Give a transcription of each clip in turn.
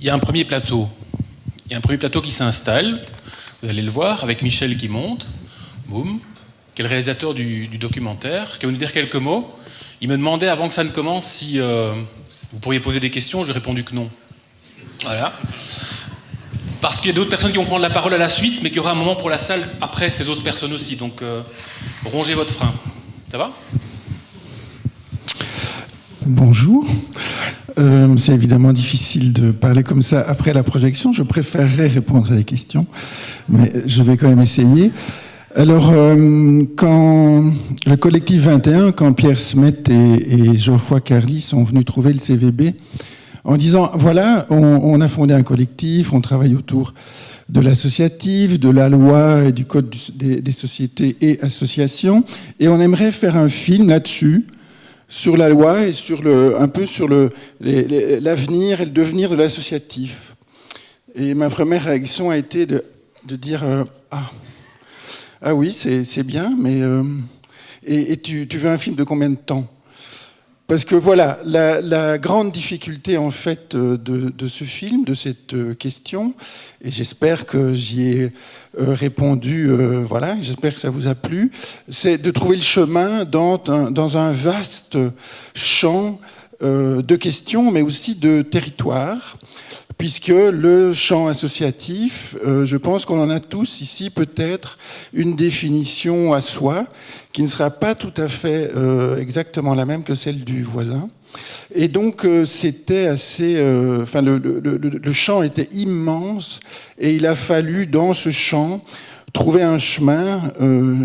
y a un premier plateau. Il y a un premier plateau qui s'installe, vous allez le voir, avec Michel qui monte, boum, qui est le réalisateur du documentaire, qui va nous dire quelques mots. Il me demandait avant que ça ne commence si vous pourriez poser des questions, j'ai répondu que non. Voilà. Parce qu'il y a d'autres personnes qui vont prendre la parole à la suite, mais qu'il y aura un moment pour la salle après ces autres personnes aussi. Donc, rongez votre frein. Ça va ? Bonjour. C'est évidemment difficile de parler comme ça après la projection. Je préférerais répondre à des questions, mais je vais quand même essayer. Alors, quand le collectif 21, quand Pierre Smet et Geoffroy Carly sont venus trouver le CVB, en disant, voilà, on a fondé un collectif, on travaille autour de l'associatif, de la loi et du code des sociétés et associations, et on aimerait faire un film là-dessus, sur la loi et un peu sur l'avenir et le devenir de l'associatif. Et ma première réaction a été de dire ah oui, c'est bien, mais et tu veux un film de combien de temps ? Parce que voilà, la grande difficulté en fait de ce film, de cette question, et j'espère que j'y ai répondu, voilà, j'espère que ça vous a plu, c'est de trouver le chemin dans un vaste champ de questions, mais aussi de territoire, puisque le champ associatif, je pense qu'on en a tous ici peut-être une définition à soi, qui ne sera pas tout à fait exactement la même que celle du voisin. Et donc c'était assez... le champ était immense, et il a fallu dans ce champ trouver un chemin.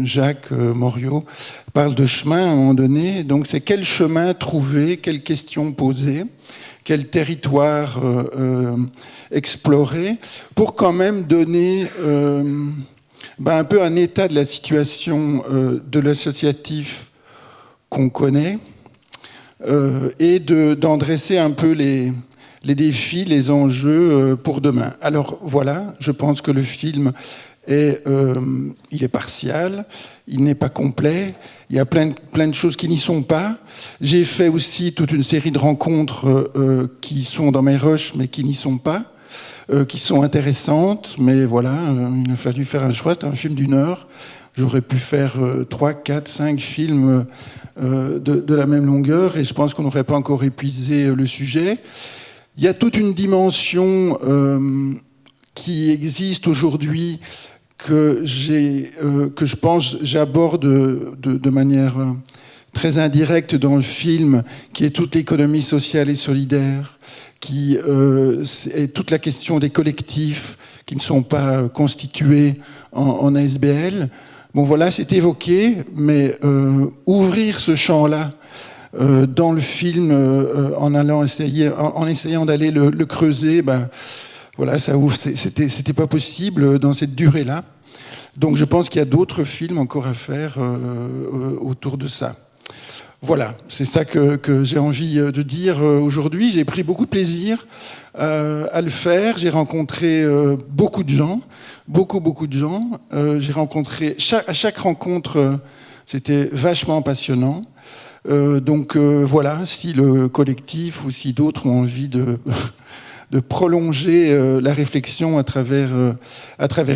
Jacques Moriot parle de chemin à un moment donné. Donc c'est quel chemin trouver, quelles questions poser, quel territoire explorer, pour quand même donner un peu un état de la situation de l'associatif qu'on connaît, et d'en dresser un peu les défis, les enjeux pour demain. Alors voilà, je pense que le film il est partial, il n'est pas complet, il y a plein de choses qui n'y sont pas. J'ai fait aussi toute une série de rencontres qui sont dans mes rushs, mais qui n'y sont pas, qui sont intéressantes, mais voilà, il a fallu faire un choix. C'était un film d'1 heure. J'aurais pu faire 3, 4, 5 films de la même longueur, et je pense qu'on n'aurait pas encore épuisé le sujet. Il y a toute une dimension qui existe aujourd'hui que je pense j'aborde de manière très indirecte dans le film, qui est toute l'économie sociale et solidaire, qui est toute la question des collectifs qui ne sont pas constitués en ASBL. Bon voilà, c'est évoqué, mais ouvrir ce champ-là dans le film en essayant d'aller le creuser, voilà, ça ouvre. C'était pas possible dans cette durée-là. Donc je pense qu'il y a d'autres films encore à faire autour de ça. Voilà, c'est ça que j'ai envie de dire aujourd'hui. J'ai pris beaucoup de plaisir à le faire. J'ai rencontré beaucoup de gens, beaucoup de gens. J'ai rencontré à chaque rencontre, c'était vachement passionnant. Donc voilà, si le collectif ou si d'autres ont envie de prolonger la réflexion à travers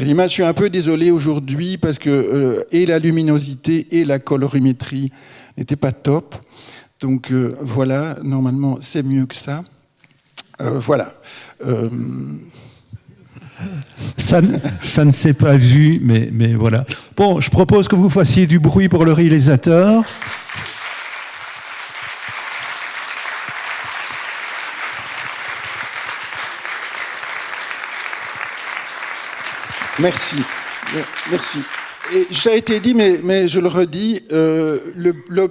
l'image. Je suis un peu désolé aujourd'hui parce que et la luminosité et la colorimétrie n'étaient pas top. Donc voilà, normalement c'est mieux que ça. Voilà. Ça ne s'est pas vu, mais voilà. Bon, je propose que vous fassiez du bruit pour le réalisateur. Merci. Et ça a été dit, mais je le redis,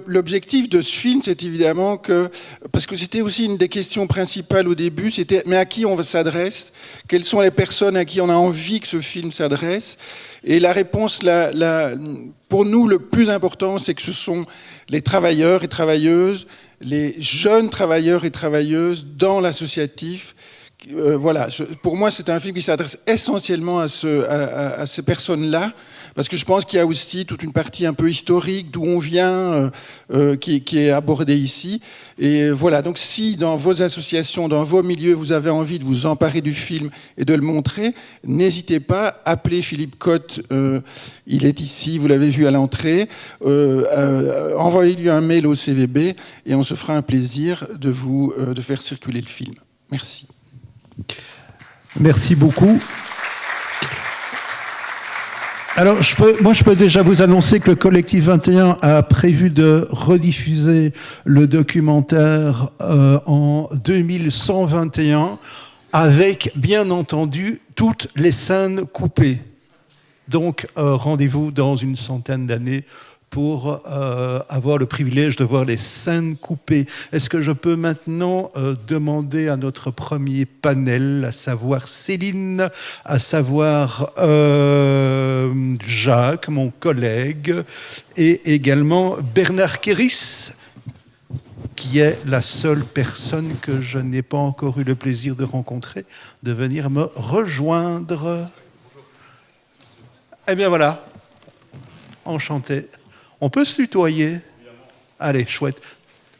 l'objectif de ce film, c'est évidemment que, parce que c'était aussi une des questions principales au début, c'était mais à qui on s'adresse ? Quelles sont les personnes à qui on a envie que ce film s'adresse ? Et la réponse, pour nous, le plus important, c'est que ce sont les travailleurs et travailleuses, les jeunes travailleurs et travailleuses dans l'associatif, voilà, pour moi, c'est un film qui s'adresse essentiellement à ces personnes-là, parce que je pense qu'il y a aussi toute une partie un peu historique d'où on vient, qui est abordée ici. Et voilà, donc si dans vos associations, dans vos milieux, vous avez envie de vous emparer du film et de le montrer, n'hésitez pas, appelez Philippe Cotte, il est ici, vous l'avez vu à l'entrée, envoyez-lui un mail au CVB et on se fera un plaisir de faire circuler le film. Merci. Merci beaucoup. Alors, je peux déjà vous annoncer que le Collectif 21 a prévu de rediffuser le documentaire en 2121 avec, bien entendu, toutes les scènes coupées. Donc, rendez-vous dans une centaine d'années pour avoir le privilège de voir les scènes coupées. Est-ce que je peux maintenant demander à notre premier panel, à savoir Céline, à savoir Jacques, mon collègue, et également Bernard Kéris, qui est la seule personne que je n'ai pas encore eu le plaisir de rencontrer, de venir me rejoindre. Eh bien voilà, enchanté. On peut se tutoyer? Allez, chouette.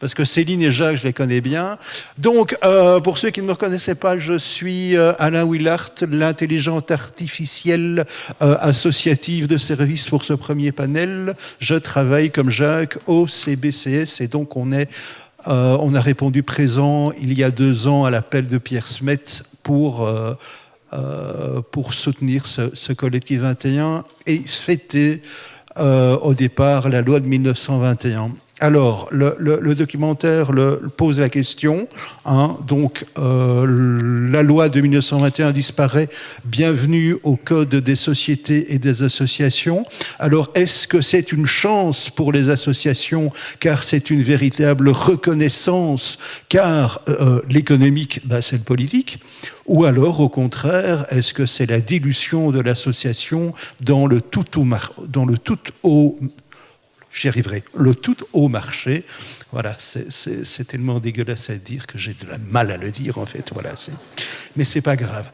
Parce que Céline et Jacques, je les connais bien. Donc, pour ceux qui ne me reconnaissaient pas, je suis Alain Willart, l'intelligence artificielle associative de service pour ce premier panel. Je travaille comme Jacques au CBCS et donc on a répondu présent il y a 2 ans à l'appel de Pierre Smet pour soutenir ce collectif 21 et fêter au départ la loi de 1921. Alors, le documentaire pose la question. Donc, la loi de 1921 disparaît. Bienvenue au Code des sociétés et des associations. Alors, est-ce que c'est une chance pour les associations, car c'est une véritable reconnaissance, car l'économique, c'est le politique, ou alors, au contraire, est-ce que c'est la dilution de l'association dans le tout haut marché. Voilà, c'est tellement dégueulasse à dire que j'ai de la mal à le dire, en fait. Voilà, mais c'est pas grave.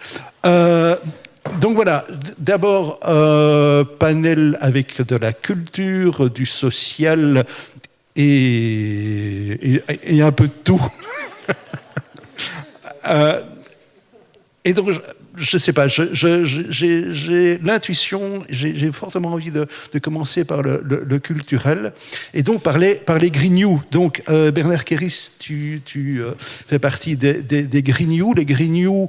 Donc voilà, d'abord, panel avec de la culture, du social et un peu de tout. Et donc, je ne sais pas, j'ai l'intuition, j'ai fortement envie de commencer par le culturel, et donc par les Grignoux. Donc, Bernard Kéris, tu fais partie des Grignoux. Les Grignoux,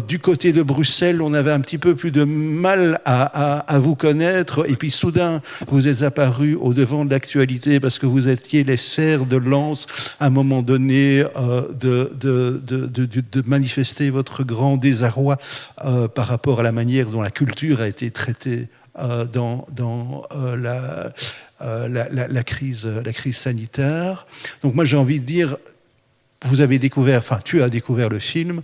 du côté de Bruxelles, on avait un petit peu plus de mal à vous connaître, et puis soudain, vous êtes apparus au devant de l'actualité parce que vous étiez les fers de lance à un moment donné de manifester votre grand désarroi par rapport à la manière dont la culture a été traitée dans la crise sanitaire. Donc moi, j'ai envie de dire, tu as découvert le film.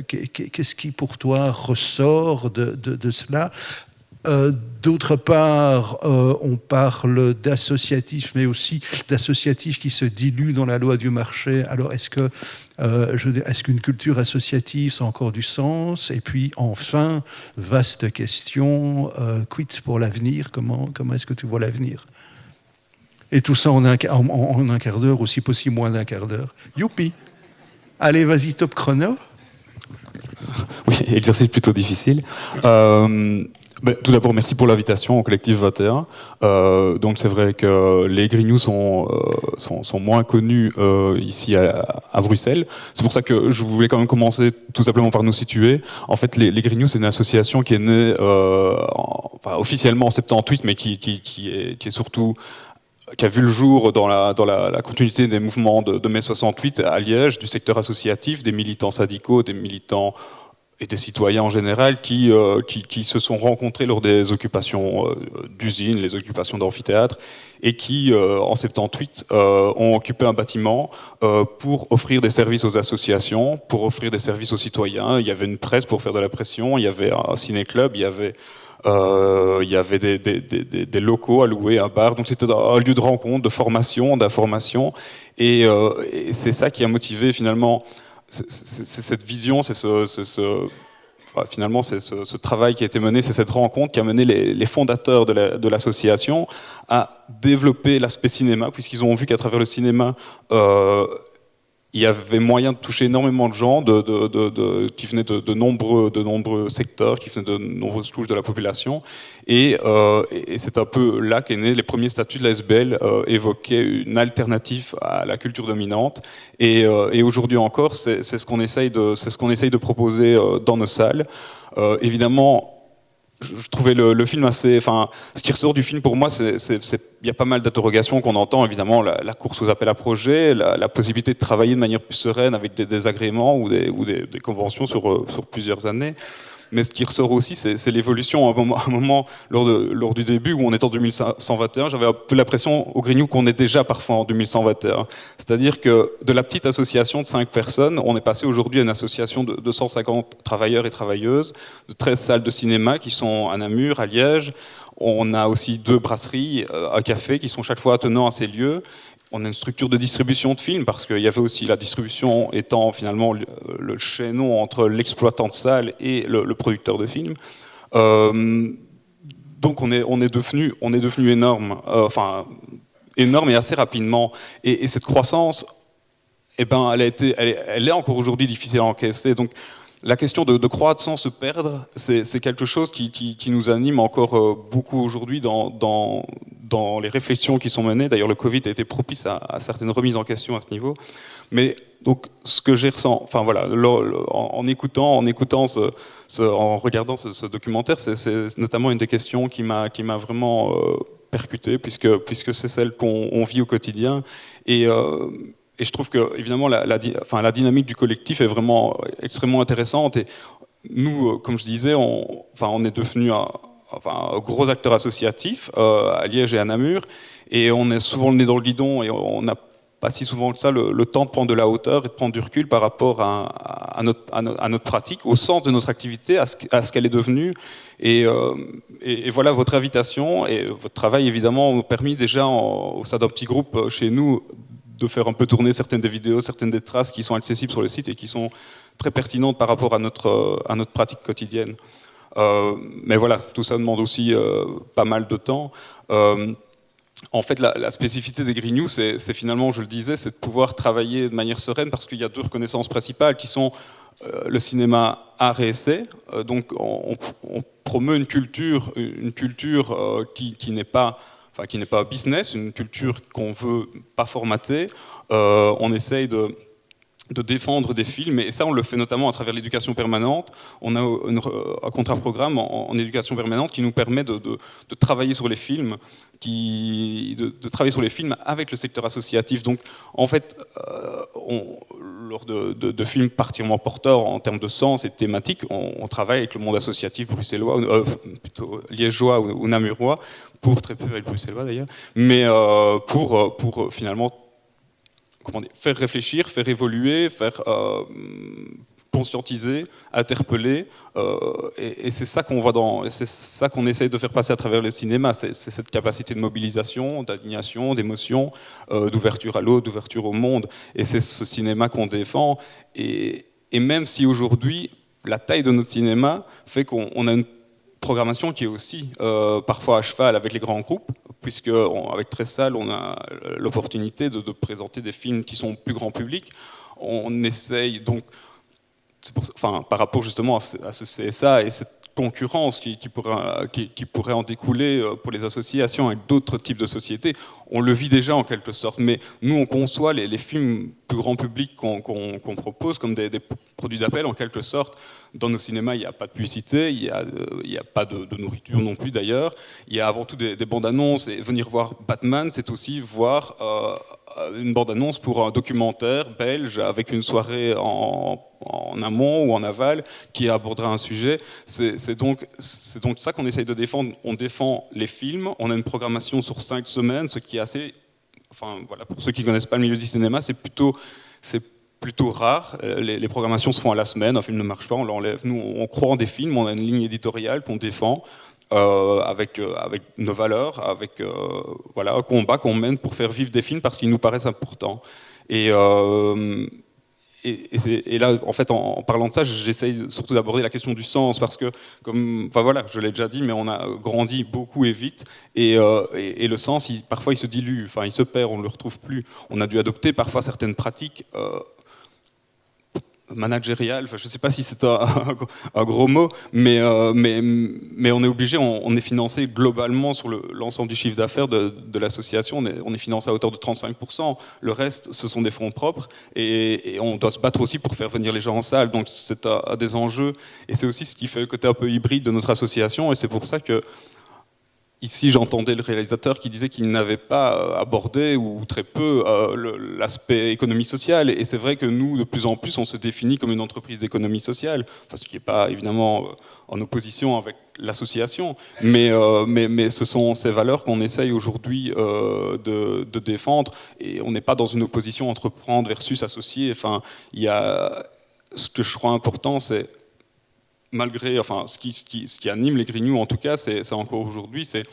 Qu'est-ce qui pour toi ressort de cela? D'autre part, on parle d'associatifs, mais aussi d'associatifs qui se diluent dans la loi du marché. Alors, est-ce qu'une culture associative, ça a encore du sens? Et puis, enfin, vaste question, quid pour l'avenir? Comment est-ce que tu vois l'avenir? Et tout ça en un quart d'heure, aussi possible moins d'un quart d'heure. Youpi! Allez, vas-y, top chrono. Oui, exercice plutôt difficile. Tout d'abord, merci pour l'invitation au Collectif 21. Donc c'est vrai que les Grignoux sont moins connus ici à Bruxelles. C'est pour ça que je voulais quand même commencer tout simplement par nous situer. En fait, les Grignoux, c'est une association qui est née officiellement en 78, mais qui est surtout... qui a vu le jour dans la continuité des mouvements de mai 68 à Liège, du secteur associatif, des militants syndicaux, des militants et des citoyens en général qui se sont rencontrés lors des occupations d'usines, les occupations d'amphithéâtres, et qui, en 78, ont occupé un bâtiment pour offrir des services aux associations, pour offrir des services aux citoyens. Il y avait une presse pour faire de la pression, il y avait un ciné-club, il y avait des locaux à louer, un bar. Donc c'était un lieu de rencontre, de formation, d'information. Et c'est ça qui a motivé finalement cette vision, finalement, c'est ce travail qui a été mené, c'est cette rencontre qui a mené les fondateurs de l'association à développer l'aspect cinéma, puisqu'ils ont vu qu'à travers le cinéma, il y avait moyen de toucher énormément de gens qui venaient de nombreux secteurs, qui venaient de nombreuses couches de la population. Et c'est un peu là qu'est né les premiers statuts de la SBL, évoquaient une alternative à la culture dominante. Et aujourd'hui encore, c'est ce qu'on essaye de proposer dans nos salles. Évidemment, je trouvais le film assez... Enfin, ce qui ressort du film pour moi, il y a pas mal d'interrogations qu'on entend. Évidemment, la course aux appels à projets, la possibilité de travailler de manière plus sereine avec des agréments ou des conventions sur plusieurs années. Mais ce qui ressort aussi, c'est l'évolution. À un moment lors du début, où on est en 2121, j'avais un peu l'impression au Grignou qu'on est déjà parfois en 2121. C'est-à-dire que de la petite association de 5 personnes, on est passé aujourd'hui à une association de 250 travailleurs et travailleuses, de 13 salles de cinéma qui sont à Namur, à Liège. On a aussi 2 brasseries, un café qui sont chaque fois attenants à ces lieux. On a une structure de distribution de films, parce qu'il y avait aussi la distribution étant finalement le chaînon entre l'exploitant de salle et le producteur de films. Donc on est devenu énorme, énorme et assez rapidement. Et cette croissance, elle est encore aujourd'hui difficile à encaisser. Donc la question de croître sans se perdre, c'est quelque chose qui nous anime encore beaucoup aujourd'hui dans les réflexions qui sont menées. D'ailleurs, le Covid a été propice à certaines remises en question à ce niveau. Mais donc, ce que j'ai ressenti, enfin voilà, en regardant ce documentaire, c'est notamment une des questions qui m'a vraiment percuté, puisque c'est celle qu'on vit au quotidien. Et je trouve que, évidemment, la dynamique du collectif est vraiment extrêmement intéressante. Et nous, comme je disais, on est devenu un gros acteur associatif à Liège et à Namur. Et on est souvent le nez dans le guidon, et on n'a pas si souvent que ça le temps de prendre de la hauteur et de prendre du recul par rapport à notre pratique, au sens de notre activité, à ce qu'elle est devenue. Et voilà, votre invitation et votre travail, évidemment, ont permis déjà, au sein d'un petit groupe chez nous, de faire un peu tourner certaines des vidéos, certaines des traces qui sont accessibles sur le site et qui sont très pertinentes par rapport à notre pratique quotidienne. Mais voilà, tout ça demande aussi pas mal de temps. En fait, la spécificité des Grignou, c'est finalement, je le disais, c'est de pouvoir travailler de manière sereine, parce qu'il y a 2 reconnaissances principales qui sont le cinéma art et essai. Donc on promeut une culture qui n'est pas business, une culture qu'on veut pas formater. On essaye de défendre des films, et ça on le fait notamment à travers l'éducation permanente. On a un contrat-programme en éducation permanente qui nous permet de travailler sur les films, de travailler sur les films avec le secteur associatif. Donc en fait, lors de films particulièrement porteurs en termes de sens et de thématiques, on travaille avec le monde associatif bruxellois, plutôt liégeois ou namurois, pour très peu avec le bruxellois d'ailleurs, mais pour finalement faire réfléchir, faire évoluer, faire conscientiser, interpeller, et c'est ça c'est ça qu'on essaye de faire passer à travers le cinéma. C'est cette capacité de mobilisation, d'indignation, d'émotion, d'ouverture à l'autre, d'ouverture au monde, et c'est ce cinéma qu'on défend. Et même si aujourd'hui la taille de notre cinéma fait qu'on a une programmation qui est aussi parfois à cheval avec les grands groupes, puisque avec 13 salles, on a l'opportunité de présenter des films qui sont plus grand public. On essaye donc, par rapport justement à ce CSA et cette concurrence qui pourrait en découler pour les associations avec d'autres types de sociétés, on le vit déjà en quelque sorte. Mais nous, on conçoit les films plus grand public qu'on propose comme des produits d'appel en quelque sorte. Dans nos cinémas, il n'y a pas de publicité, il n'y a pas de nourriture non plus d'ailleurs. Il y a avant tout des bandes annonces, et venir voir Batman, c'est aussi voir une bande annonce pour un documentaire belge avec une soirée en amont ou en aval qui abordera un sujet. C'est donc ça qu'on essaye de défendre. On défend les films, on a une programmation sur 5 semaines, ce qui est assez... Enfin voilà, pour ceux qui ne connaissent pas le milieu du cinéma, c'est plutôt rare. Les programmations se font à la semaine, un film ne marche pas, on l'enlève. Nous, on croit en des films, on a une ligne éditoriale qu'on défend avec nos valeurs, avec un combat qu'on mène pour faire vivre des films parce qu'ils nous paraissent importants. Et et là, en fait, en parlant de ça, j'essaye surtout d'aborder la question du sens, parce que, enfin voilà, je l'ai déjà dit, mais on a grandi beaucoup et vite, et le sens, parfois, il se dilue, enfin, il se perd, on ne le retrouve plus. On a dû adopter parfois certaines pratiques managériales, enfin, je ne sais pas si c'est un gros mot, mais on est obligé, on est financé globalement sur l'ensemble du chiffre d'affaires de l'association, on est financé à hauteur de 35%, le reste ce sont des fonds propres, et on doit se battre aussi pour faire venir les gens en salle, donc c'est un des enjeux, et c'est aussi ce qui fait le côté un peu hybride de notre association, et c'est pour ça que ici, j'entendais le réalisateur qui disait qu'il n'avait pas abordé, ou très peu, l'aspect économie sociale. Et c'est vrai que nous, de plus en plus, on se définit comme une entreprise d'économie sociale, enfin, ce qui n'est pas évidemment en opposition avec l'association, mais ce sont ces valeurs qu'on essaye aujourd'hui de défendre, et on n'est pas dans une opposition entre prendre versus associer. Enfin, il y a, ce que je crois important, c'est malgré, enfin, ce qui anime les Grignoux, en tout cas, c'est encore aujourd'hui, c'est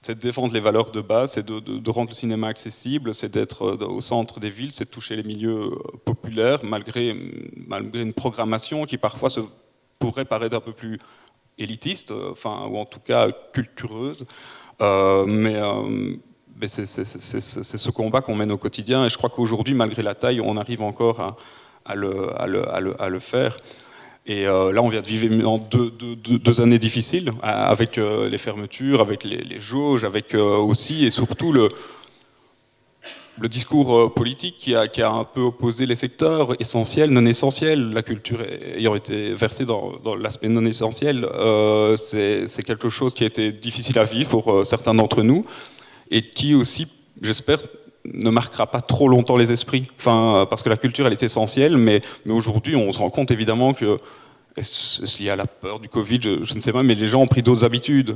de défendre les valeurs de base, c'est de rendre le cinéma accessible, c'est d'être au centre des villes, c'est de toucher les milieux populaires, malgré une programmation qui parfois pourrait paraître un peu plus élitiste, enfin, ou en tout cas cultureuse, mais c'est ce combat qu'on mène au quotidien, et je crois qu'aujourd'hui, malgré la taille, on arrive encore à le faire. Et là, on vient de vivre deux années difficiles, avec les fermetures, avec les jauges, avec aussi et surtout le discours politique qui a un peu opposé les secteurs essentiels, non essentiels. La culture ayant été versée dans l'aspect non essentiel, c'est quelque chose qui a été difficile à vivre pour certains d'entre nous, et qui aussi, j'espère, ne marquera pas trop longtemps les esprits. Enfin, parce que la culture, elle est essentielle, mais aujourd'hui, on se rend compte évidemment que, est-ce lié à la peur du Covid, je ne sais pas, mais les gens ont pris d'autres habitudes.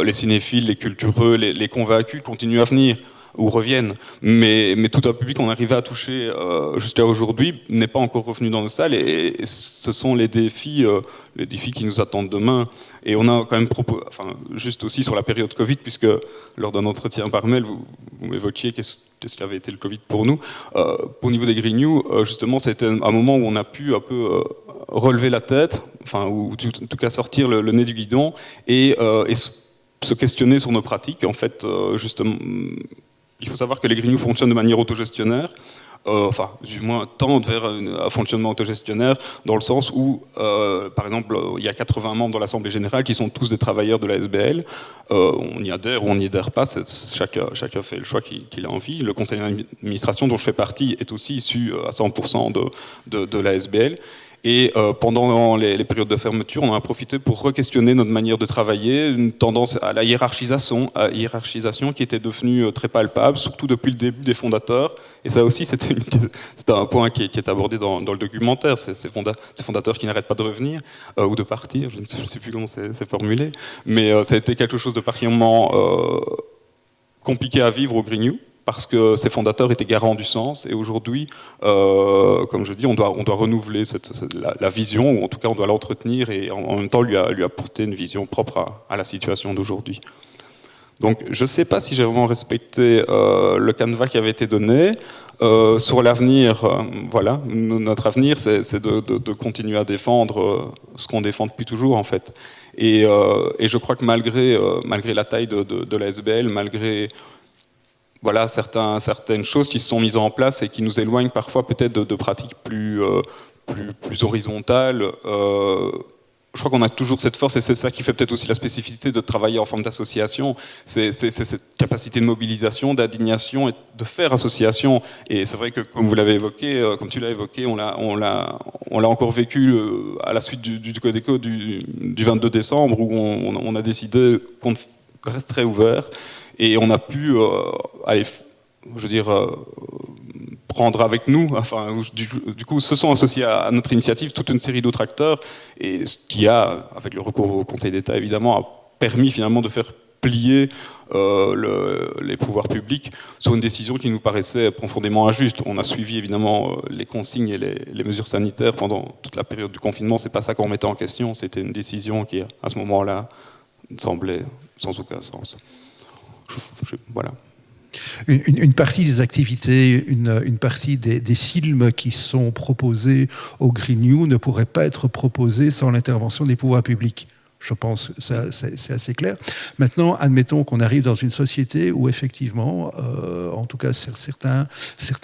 Les cinéphiles, les cultureux, les convaincus continuent à venir ou reviennent. Mais tout un public qu'on arrivait à toucher jusqu'à aujourd'hui n'est pas encore revenu dans nos salles, et ce sont les défis qui nous attendent demain. Et on a quand même juste aussi sur la période Covid, puisque lors d'un entretien par mail, vous m'évoquiez qu'est-ce qu'avait été le Covid pour nous. Au niveau des Grignoux, justement, c'était un moment où on a pu un peu relever la tête, enfin, ou en tout cas sortir le nez du guidon, et se questionner sur nos pratiques. En fait, justement, il faut savoir que les Grignoux fonctionnent de manière autogestionnaire, enfin, du moins tendent vers un fonctionnement autogestionnaire, dans le sens où, par exemple, il y a 80 membres dans l'Assemblée Générale qui sont tous des travailleurs de la SBL. On y adhère ou on n'y adhère pas, chacun fait le choix qu'il a envie. Le conseil d'administration dont je fais partie est aussi issu à 100% de la SBL. Et pendant les périodes de fermeture, on en a profité pour re-questionner notre manière de travailler, une tendance à la hiérarchisation qui était devenue très palpable, surtout depuis le début des fondateurs. Et ça aussi, c'était un point qui est abordé dans le documentaire, ces fondateurs qui n'arrêtent pas de revenir ou de partir, je ne sais plus comment c'est formulé, mais ça a été quelque chose de particulièrement compliqué à vivre au Grignoux, parce que ces fondateurs étaient garants du sens, et aujourd'hui, comme je dis, on doit renouveler la vision, ou en tout cas on doit l'entretenir, et en même temps lui apporter une vision propre à la situation d'aujourd'hui. Donc je ne sais pas si j'ai vraiment respecté le canevas qui avait été donné. Sur l'avenir, voilà, notre avenir, c'est de continuer à défendre ce qu'on défend depuis toujours, en fait. Et je crois que malgré la taille de la SBL, malgré voilà, certaines choses qui se sont mises en place et qui nous éloignent parfois peut-être de pratiques plus horizontales. Je crois qu'on a toujours cette force, et c'est ça qui fait peut-être aussi la spécificité de travailler en forme d'association, c'est cette capacité de mobilisation, d'indignation et de faire association. Et c'est vrai que, comme vous l'avez évoqué, comme tu l'as évoqué, on l'a encore vécu à la suite du Codeco du 22 décembre, où on a décidé qu'on resterait ouvert. Et on a pu aller, je veux dire, prendre avec nous, enfin, du coup, se sont associés à notre initiative toute une série d'autres acteurs, et ce qui a, avec le recours au Conseil d'État évidemment, a permis finalement de faire plier les pouvoirs publics sur une décision qui nous paraissait profondément injuste. On a suivi évidemment les consignes et les mesures sanitaires pendant toute la période du confinement, c'est pas ça qu'on mettait en question, c'était une décision qui, à ce moment-là, semblait sans aucun sens. Voilà. une partie des activités, une partie des films qui sont proposés au Green New ne pourraient pas être proposés sans l'intervention des pouvoirs publics. Je pense que c'est assez clair. Maintenant, admettons qu'on arrive dans une société où effectivement, en tout cas certains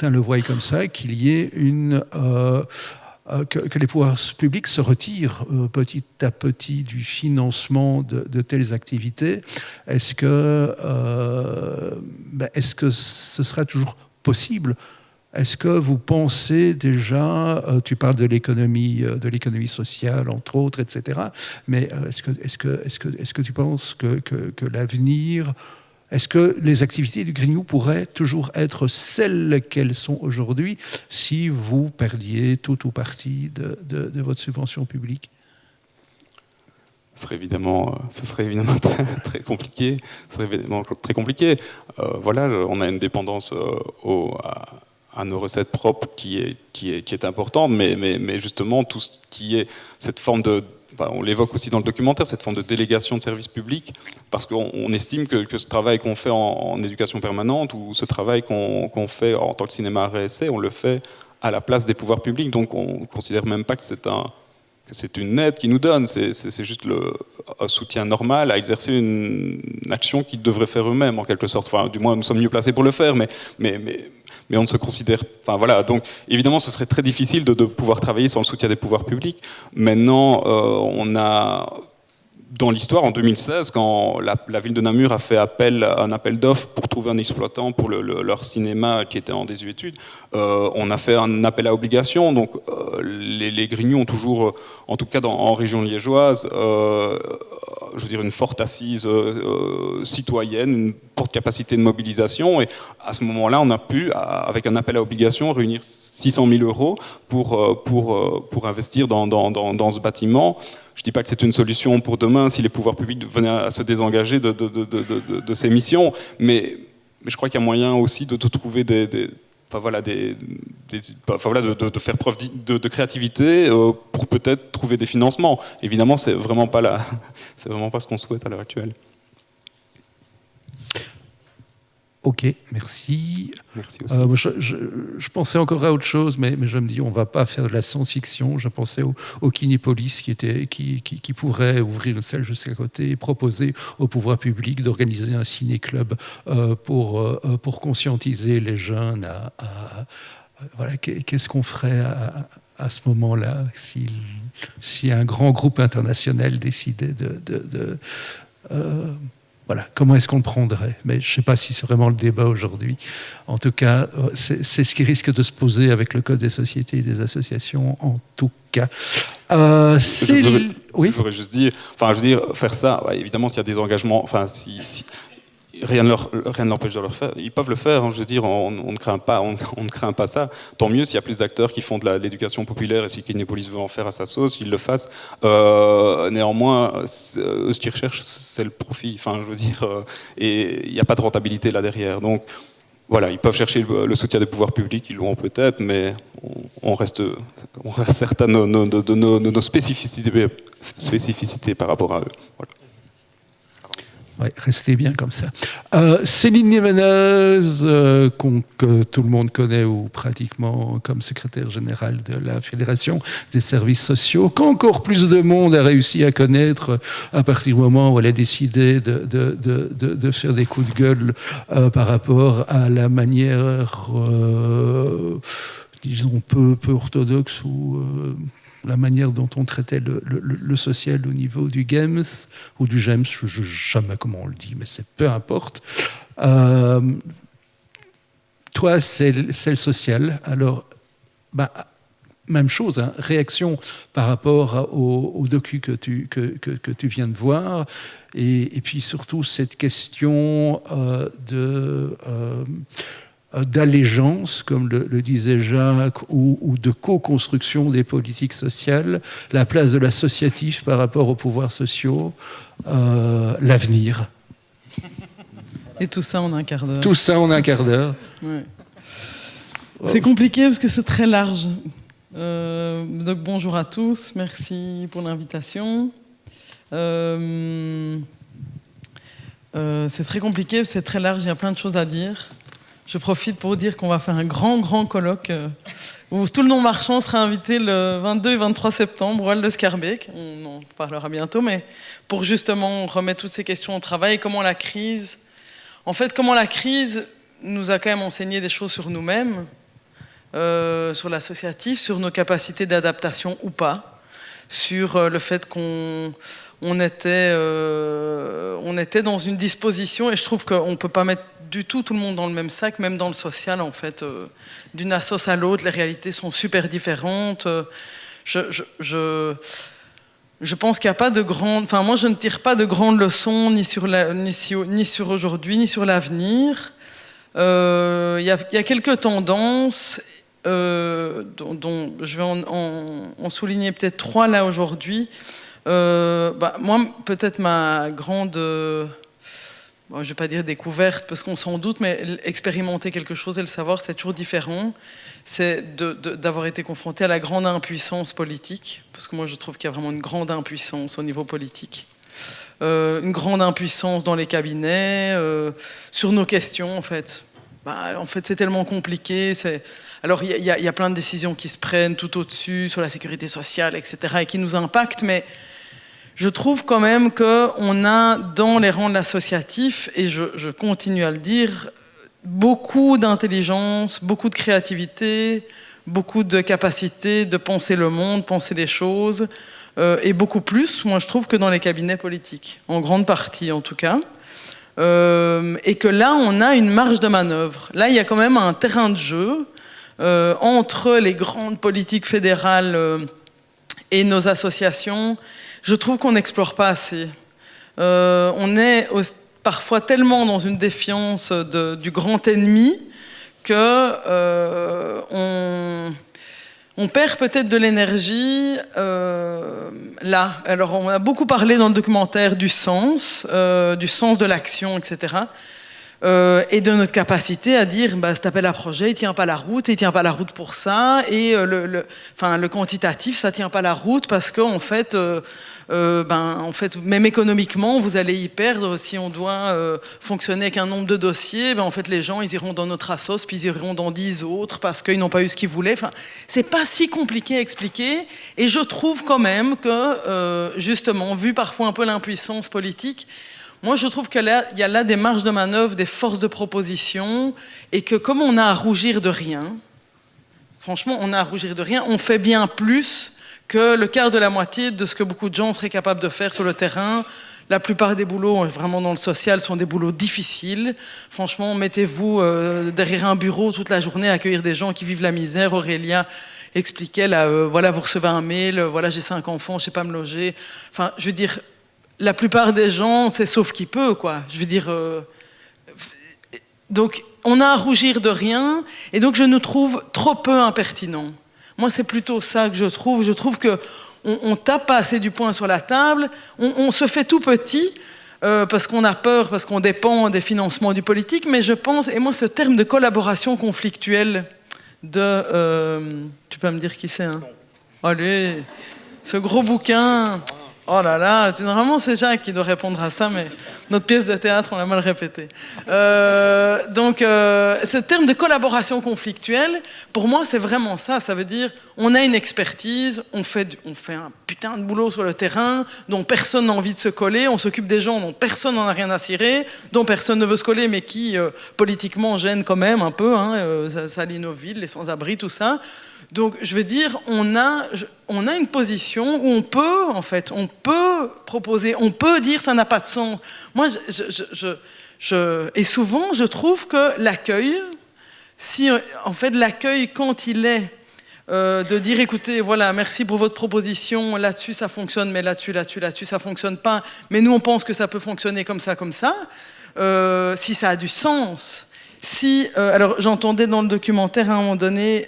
le voient comme ça, qu'il y ait que les pouvoirs publics se retirent petit à petit du financement de telles activités. Est-ce que ce sera toujours possible ? Est-ce que vous pensez déjà, tu parles de l'économie sociale, entre autres, etc., mais est-ce que tu penses que l'avenir, est-ce que les activités du Green New pourraient toujours être celles qu'elles sont aujourd'hui si vous perdiez tout ou partie de votre subvention publique ? Ce serait évidemment très compliqué. Voilà, on a une dépendance à nos recettes propres qui est importante, mais justement tout ce qui est cette forme de, on l'évoque aussi dans le documentaire, cette forme de délégation de service public, parce qu'on estime que ce travail qu'on fait en éducation permanente ou ce travail qu'on fait en tant que cinéma à réessai, on le fait à la place des pouvoirs publics, donc on ne considère même pas que c'est une aide qu'ils nous donnent, c'est juste un soutien normal à exercer une action qu'ils devraient faire eux-mêmes en quelque sorte. Enfin, du moins, nous sommes mieux placés pour le faire, mais on ne se considère... Enfin voilà, donc évidemment ce serait très difficile de pouvoir travailler sans le soutien des pouvoirs publics. Maintenant, on a... Dans l'histoire, en 2016, quand la ville de Namur a fait un appel d'offres pour trouver un exploitant pour leur cinéma qui était en désuétude, on a fait un appel à obligation. Donc les Green New ont toujours, en tout cas en région liégeoise, je veux dire une forte assise citoyenne, une forte capacité de mobilisation. Et à ce moment-là, on a pu, avec un appel à obligation, réunir 600 000 euros pour investir dans ce bâtiment. Je ne dis pas que c'est une solution pour demain si les pouvoirs publics venaient à se désengager de ces missions, mais je crois qu'il y a moyen aussi de trouver de faire preuve de créativité pour peut-être trouver des financements. Évidemment, c'est vraiment pas ce qu'on souhaite à l'heure actuelle. Ok, merci. Merci aussi. Je pensais encore à autre chose, mais je me dis, on ne va pas faire de la science-fiction. Je pensais au Kinépolis qui pourrait ouvrir le ciel jusqu'à côté et proposer au pouvoir public d'organiser un ciné-club pour conscientiser les jeunes voilà, qu'est-ce qu'on ferait à ce moment-là si un grand groupe international décidait voilà, comment est-ce qu'on le prendrait ? Mais je ne sais pas si c'est vraiment le débat aujourd'hui. En tout cas, c'est ce qui risque de se poser avec le Code des sociétés et des associations, en tout cas. Je voudrais juste dire, faire ça, évidemment, s'il y a des engagements, rien ne l'empêche de le faire. Ils peuvent le faire, hein, je veux dire, on ne craint pas ça. Tant mieux s'il y a plus d'acteurs qui font de l'éducation populaire et si Kinépolis veut en faire à sa sauce, ils le fassent. Néanmoins, ce qu'ils recherchent, c'est le profit. Enfin, je veux dire, et il n'y a pas de rentabilité là derrière. Donc, voilà, ils peuvent chercher le soutien des pouvoirs publics, ils l'auront peut-être, mais on reste certains de nos spécificités par rapport à eux. Voilà. Ouais, restez bien comme ça. Céline Niémeneuse, que tout le monde connaît ou pratiquement comme secrétaire générale de la Fédération des services sociaux, qu'encore plus de monde a réussi à connaître à partir du moment où elle a décidé de faire des coups de gueule par rapport à la manière, disons, peu orthodoxe ou... la manière dont on traitait le social au niveau du GEMS, ou du GEMS, je ne sais jamais comment on le dit, mais c'est peu importe. Toi, c'est le social. Alors, même chose, hein, réaction par rapport au docu que tu viens de voir, et puis surtout cette question d'allégeance, comme le disait Jacques, ou de co-construction des politiques sociales, la place de l'associatif par rapport aux pouvoirs sociaux, l'avenir. Et tout ça en un quart d'heure. Tout ça en un quart d'heure. Ouais. C'est compliqué parce que c'est très large. Donc bonjour à tous, merci pour l'invitation. C'est très compliqué, c'est très large, il y a plein de choses à dire. Je profite pour dire qu'on va faire un grand colloque où tout le non-marchand sera invité le 22 et 23 septembre au Hall de Schaerbeek. On en parlera bientôt, mais pour justement remettre toutes ces questions au travail et comment la crise nous a quand même enseigné des choses sur nous-mêmes, sur l'associatif, sur nos capacités d'adaptation ou pas, sur le fait qu'on était dans une disposition, et je trouve qu'on ne peut pas mettre du tout le monde dans le même sac, même dans le social, en fait. D'une assoce à l'autre, les réalités sont super différentes. Je pense qu'il n'y a pas de grandes... Enfin, moi, je ne tire pas de grandes leçons ni sur aujourd'hui, ni sur l'avenir. Il y a quelques tendances dont je vais en souligner peut-être 3 là aujourd'hui. Moi, peut-être ma grande... je ne vais pas dire découverte, parce qu'on s'en doute, mais expérimenter quelque chose et le savoir, c'est toujours différent. C'est d'avoir été confronté à la grande impuissance politique, parce que moi, je trouve qu'il y a vraiment une grande impuissance au niveau politique. Une grande impuissance dans les cabinets, sur nos questions, en fait. En fait, c'est tellement compliqué. Alors, il y a plein de décisions qui se prennent tout au-dessus, sur la sécurité sociale, etc., et qui nous impactent, mais je trouve quand même qu'on a dans les rangs de l'associatif, et je continue à le dire, beaucoup d'intelligence, beaucoup de créativité, beaucoup de capacité de penser le monde, penser les choses, et beaucoup plus, moi je trouve, que dans les cabinets politiques, en grande partie en tout cas. Et que là, on a une marge de manœuvre. Là, il y a quand même un terrain de jeu entre les grandes politiques fédérales et nos associations. Je trouve qu'on n'explore pas assez. On est parfois tellement dans une défiance du grand ennemi que on perd peut-être de l'énergie là. Alors, on a beaucoup parlé dans le documentaire du sens de l'action, etc. Et de notre capacité à dire cet appel à projet, il tient pas la route, et il tient pas la route pour ça, et le quantitatif, ça tient pas la route parce qu'en fait, même économiquement, vous allez y perdre si on doit fonctionner avec un nombre de dossiers. En fait, les gens, ils iront dans notre assos, puis ils iront dans 10 autres parce qu'ils n'ont pas eu ce qu'ils voulaient. Enfin, c'est pas si compliqué à expliquer. Et je trouve quand même que, justement, vu parfois un peu l'impuissance politique, moi, je trouve qu'il y a là des marges de manœuvre, des forces de proposition, et que comme on a à rougir de rien, franchement, on a à rougir de rien, on fait bien plus que le quart de la moitié de ce que beaucoup de gens seraient capables de faire sur le terrain. La plupart des boulots, vraiment dans le social, sont des boulots difficiles. Franchement, mettez-vous derrière un bureau toute la journée à accueillir des gens qui vivent la misère. Aurélia expliquait, là, voilà, vous recevez un mail, voilà, j'ai 5 enfants, je ne sais pas me loger. Enfin, je veux dire... La plupart des gens, c'est sauf qui peut, quoi. Je veux dire... Donc, on a à rougir de rien, et donc je nous trouve trop peu impertinents. Moi, c'est plutôt ça que je trouve. Je trouve qu'on tape pas assez du poing sur la table, on se fait tout petit, parce qu'on a peur, parce qu'on dépend des financements du politique, mais je pense... Et moi, ce terme de collaboration conflictuelle tu peux me dire qui c'est, hein? Allez, ce gros bouquin... Oh là là, normalement c'est Jacques qui doit répondre à ça, mais notre pièce de théâtre, on l'a mal répétée. Donc, ce terme de collaboration conflictuelle, pour moi, c'est vraiment ça. Ça veut dire, on a une expertise, on fait un putain de boulot sur le terrain, dont personne n'a envie de se coller, on s'occupe des gens dont personne n'en a rien à cirer, dont personne ne veut se coller, mais qui, politiquement, gênent quand même un peu, ça lie nos villes, les sans-abri, tout ça. Donc, je veux dire, on a une position où on peut proposer, on peut dire ça n'a pas de sens. Moi, et souvent, je trouve que l'accueil, l'accueil quand il est de dire, écoutez, voilà, merci pour votre proposition, là-dessus ça fonctionne, mais là-dessus ça fonctionne pas, mais nous on pense que ça peut fonctionner comme ça, si ça a du sens. Alors, j'entendais dans le documentaire à un moment donné...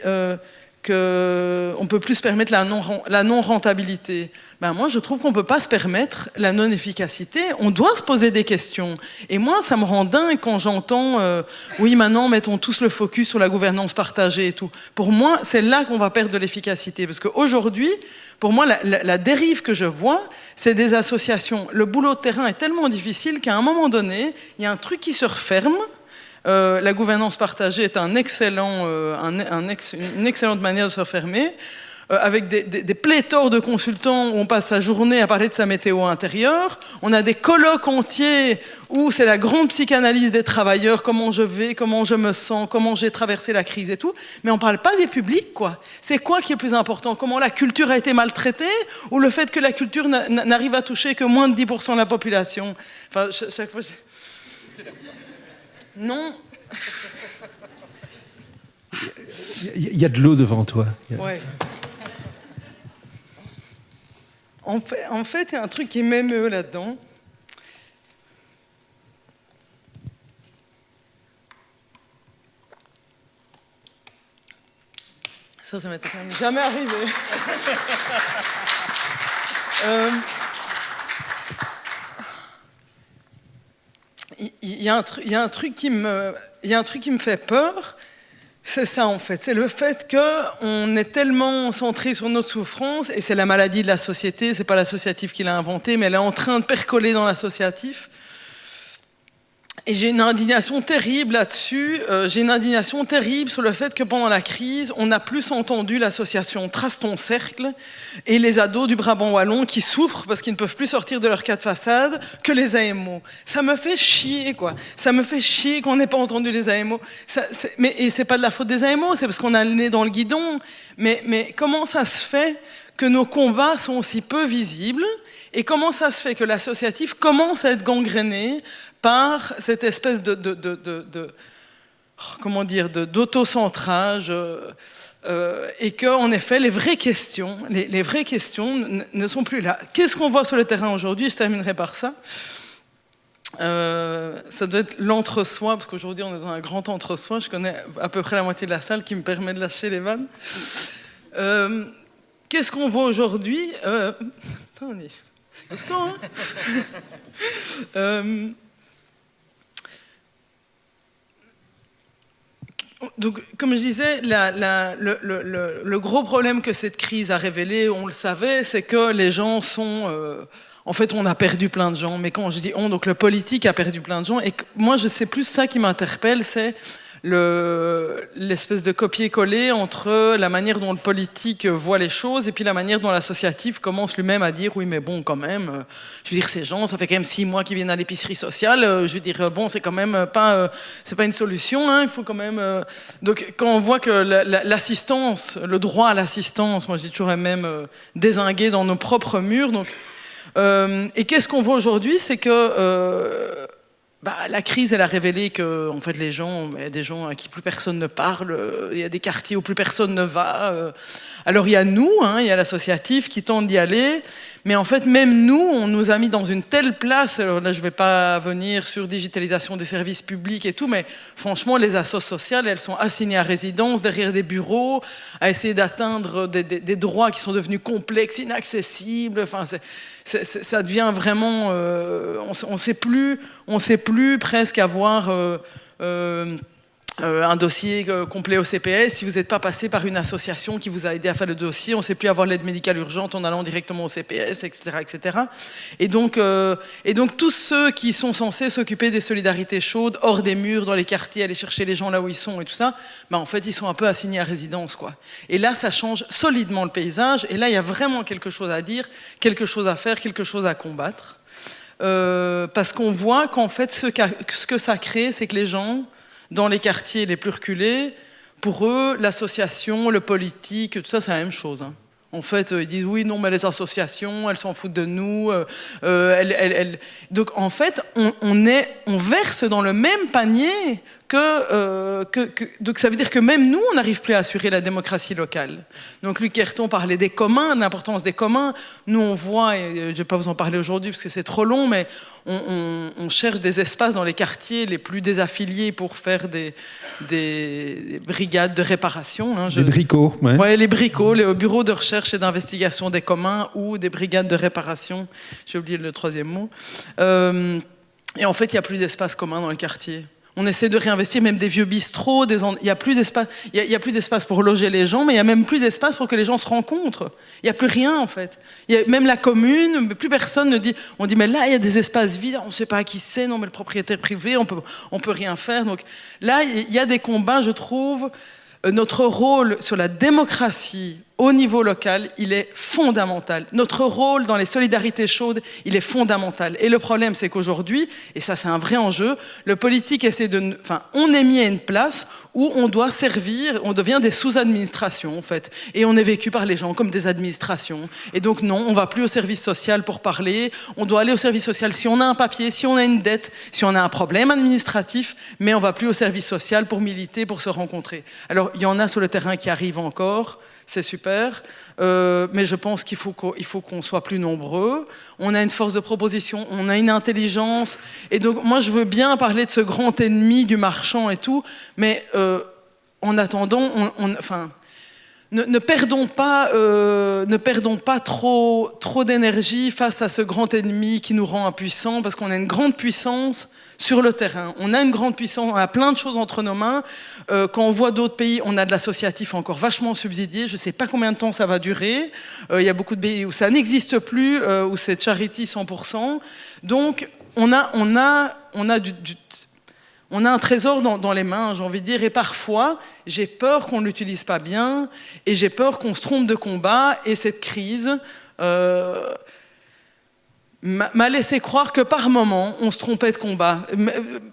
qu'on ne peut plus se permettre la non-rentabilité. Moi, je trouve qu'on ne peut pas se permettre la non-efficacité. On doit se poser des questions. Et moi, ça me rend dingue quand j'entends oui, maintenant, mettons tous le focus sur la gouvernance partagée et tout. Pour moi, c'est là qu'on va perdre de l'efficacité. Parce qu'aujourd'hui, pour moi, la dérive que je vois, c'est des associations. Le boulot de terrain est tellement difficile qu'à un moment donné, il y a un truc qui se referme. La gouvernance partagée est une excellente manière de se fermer, avec des pléthores de consultants où on passe sa journée à parler de sa météo intérieure. On a des colloques entiers où c'est la grande psychanalyse des travailleurs, comment je vais, comment je me sens, comment j'ai traversé la crise et tout. Mais on ne parle pas des publics, quoi. C'est quoi qui est plus important? Comment la culture a été maltraitée ou le fait que la culture n'arrive à toucher que moins de 10% de la population? Enfin, chaque fois... Non. Il y a de l'eau devant toi. Ouais. En fait, il y a un truc qui m'émeut là-dedans. Ça m'était quand même jamais arrivé. Il y a un truc qui me fait peur. C'est ça, en fait. C'est le fait qu'on est tellement centré sur notre souffrance, et c'est la maladie de l'associatif, c'est pas l'associatif qui l'a inventé, mais elle est en train de percoler dans l'associatif. Et j'ai une indignation terrible là-dessus. J'ai une indignation terrible sur le fait que pendant la crise, on a plus entendu l'association Trace ton cercle et les ados du Brabant wallon qui souffrent parce qu'ils ne peuvent plus sortir de leur cas de façade que les AMO. Ça me fait chier, quoi. Ça me fait chier qu'on n'ait pas entendu les AMO. Et c'est pas de la faute des AMO, c'est parce qu'on a le nez dans le guidon. Mais comment ça se fait que nos combats sont aussi peu visibles? Et comment ça se fait que l'associatif commence à être gangréné par cette espèce d'autocentrage et que, en effet, les vraies questions ne sont plus là. Qu'est-ce qu'on voit sur le terrain aujourd'hui? Je terminerai par ça. Ça doit être l'entre-soi, parce qu'aujourd'hui on est dans un grand entre-soi. Je connais à peu près la moitié de la salle qui me permet de lâcher les vannes. Qu'est-ce qu'on voit aujourd'hui? C'est costaud, hein? Donc, comme je disais, le gros problème que cette crise a révélé, on le savait, c'est que les gens sont... en fait, on a perdu plein de gens, mais quand je dis on, donc le politique a perdu plein de gens, et moi, je sais plus ça qui m'interpelle, c'est l'espèce de copier-coller entre la manière dont le politique voit les choses et puis la manière dont l'associatif commence lui-même à dire oui mais bon quand même, je veux dire ces gens ça fait quand même 6 mois qu'ils viennent à l'épicerie sociale, je veux dire bon c'est quand même pas c'est pas une solution, hein, il faut quand même donc quand on voit que l'assistance, le droit à l'assistance, moi je dis toujours même dézingué dans nos propres murs, donc et qu'est-ce qu'on voit aujourd'hui, c'est que la crise, elle a révélé que, en fait, il y a des gens à qui plus personne ne parle, il y a des quartiers où plus personne ne va. Alors il y a nous, il y a l'associatif qui tente d'y aller, mais en fait, même nous, on nous a mis dans une telle place. Alors là, je ne vais pas venir sur digitalisation des services publics et tout, mais franchement, les assos sociales, elles sont assignées à résidence, derrière des bureaux, à essayer d'atteindre des droits qui sont devenus complexes, inaccessibles. Enfin, ça devient vraiment... on sait plus presque avoir un dossier complet au CPS si vous n'êtes pas passé par une association qui vous a aidé à faire le dossier. On ne sait plus avoir l'aide médicale urgente en allant directement au CPS, etc. etc. Et donc tous ceux qui sont censés s'occuper des solidarités chaudes, hors des murs, dans les quartiers, aller chercher les gens là où ils sont et tout ça, en fait, ils sont un peu assignés à résidence, quoi. Et là, ça change solidement le paysage. Et là, il y a vraiment quelque chose à dire, quelque chose à faire, quelque chose à combattre. Parce qu'on voit qu'en fait, ce que ça crée, c'est que les gens, dans les quartiers les plus reculés, pour eux, l'association, le politique, tout ça, c'est la même chose. Hein. En fait, ils disent oui, non, mais les associations, elles s'en foutent de nous. Donc, en fait, on verse dans le même panier donc ça veut dire que même nous, on n'arrive plus à assurer la démocratie locale. Donc Luc Ayrton parlait des communs, de l'importance des communs. Nous, on voit, et je ne vais pas vous en parler aujourd'hui parce que c'est trop long, mais on cherche des espaces dans les quartiers les plus désaffiliés pour faire des brigades de réparation. Hein, des bricots, ouais. Ouais, les bricots, les bureaux de recherche et d'investigation des communs ou des brigades de réparation. J'ai oublié le troisième mot. Et en fait, il n'y a plus d'espace commun dans le quartier. On essaie de réinvestir même des vieux bistrots, il n'y a plus d'espace, il y a plus d'espace pour loger les gens, mais il n'y a même plus d'espace pour que les gens se rencontrent. Il n'y a plus rien en fait. Même la commune, plus personne ne dit. On dit mais là il y a des espaces vides, on ne sait pas à qui c'est, non mais le propriétaire privé, on peut rien faire. Donc là il y a des combats, je trouve. Notre rôle sur la démocratie au niveau local, il est fondamental. Notre rôle dans les solidarités chaudes, il est fondamental. Et le problème, c'est qu'aujourd'hui, et ça c'est un vrai enjeu, le politique essaie on est mis à une place où on doit servir, on devient des sous-administrations en fait. Et on est vécu par les gens comme des administrations. Et donc non, on ne va plus au service social pour parler, on doit aller au service social si on a un papier, si on a une dette, si on a un problème administratif, mais on ne va plus au service social pour militer, pour se rencontrer. Alors il y en a sur le terrain qui arrivent encore, c'est super, mais je pense qu'il faut qu'on soit plus nombreux. On a une force de proposition, on a une intelligence. Et donc, moi, je veux bien parler de ce grand ennemi du marchand et tout, mais en attendant, ne perdons pas trop d'énergie face à ce grand ennemi qui nous rend impuissants, parce qu'on a une grande puissance sur le terrain. On a une grande puissance, on a plein de choses entre nos mains. Quand on voit d'autres pays, on a de l'associatif encore vachement subsidié. Je ne sais pas combien de temps ça va durer. Il y a beaucoup de pays où ça n'existe plus, où c'est charity 100%. Donc, on a un trésor dans les mains, j'ai envie de dire, et parfois, j'ai peur qu'on ne l'utilise pas bien, et j'ai peur qu'on se trompe de combat, et cette crise m'a laissé croire que par moment, on se trompait de combat.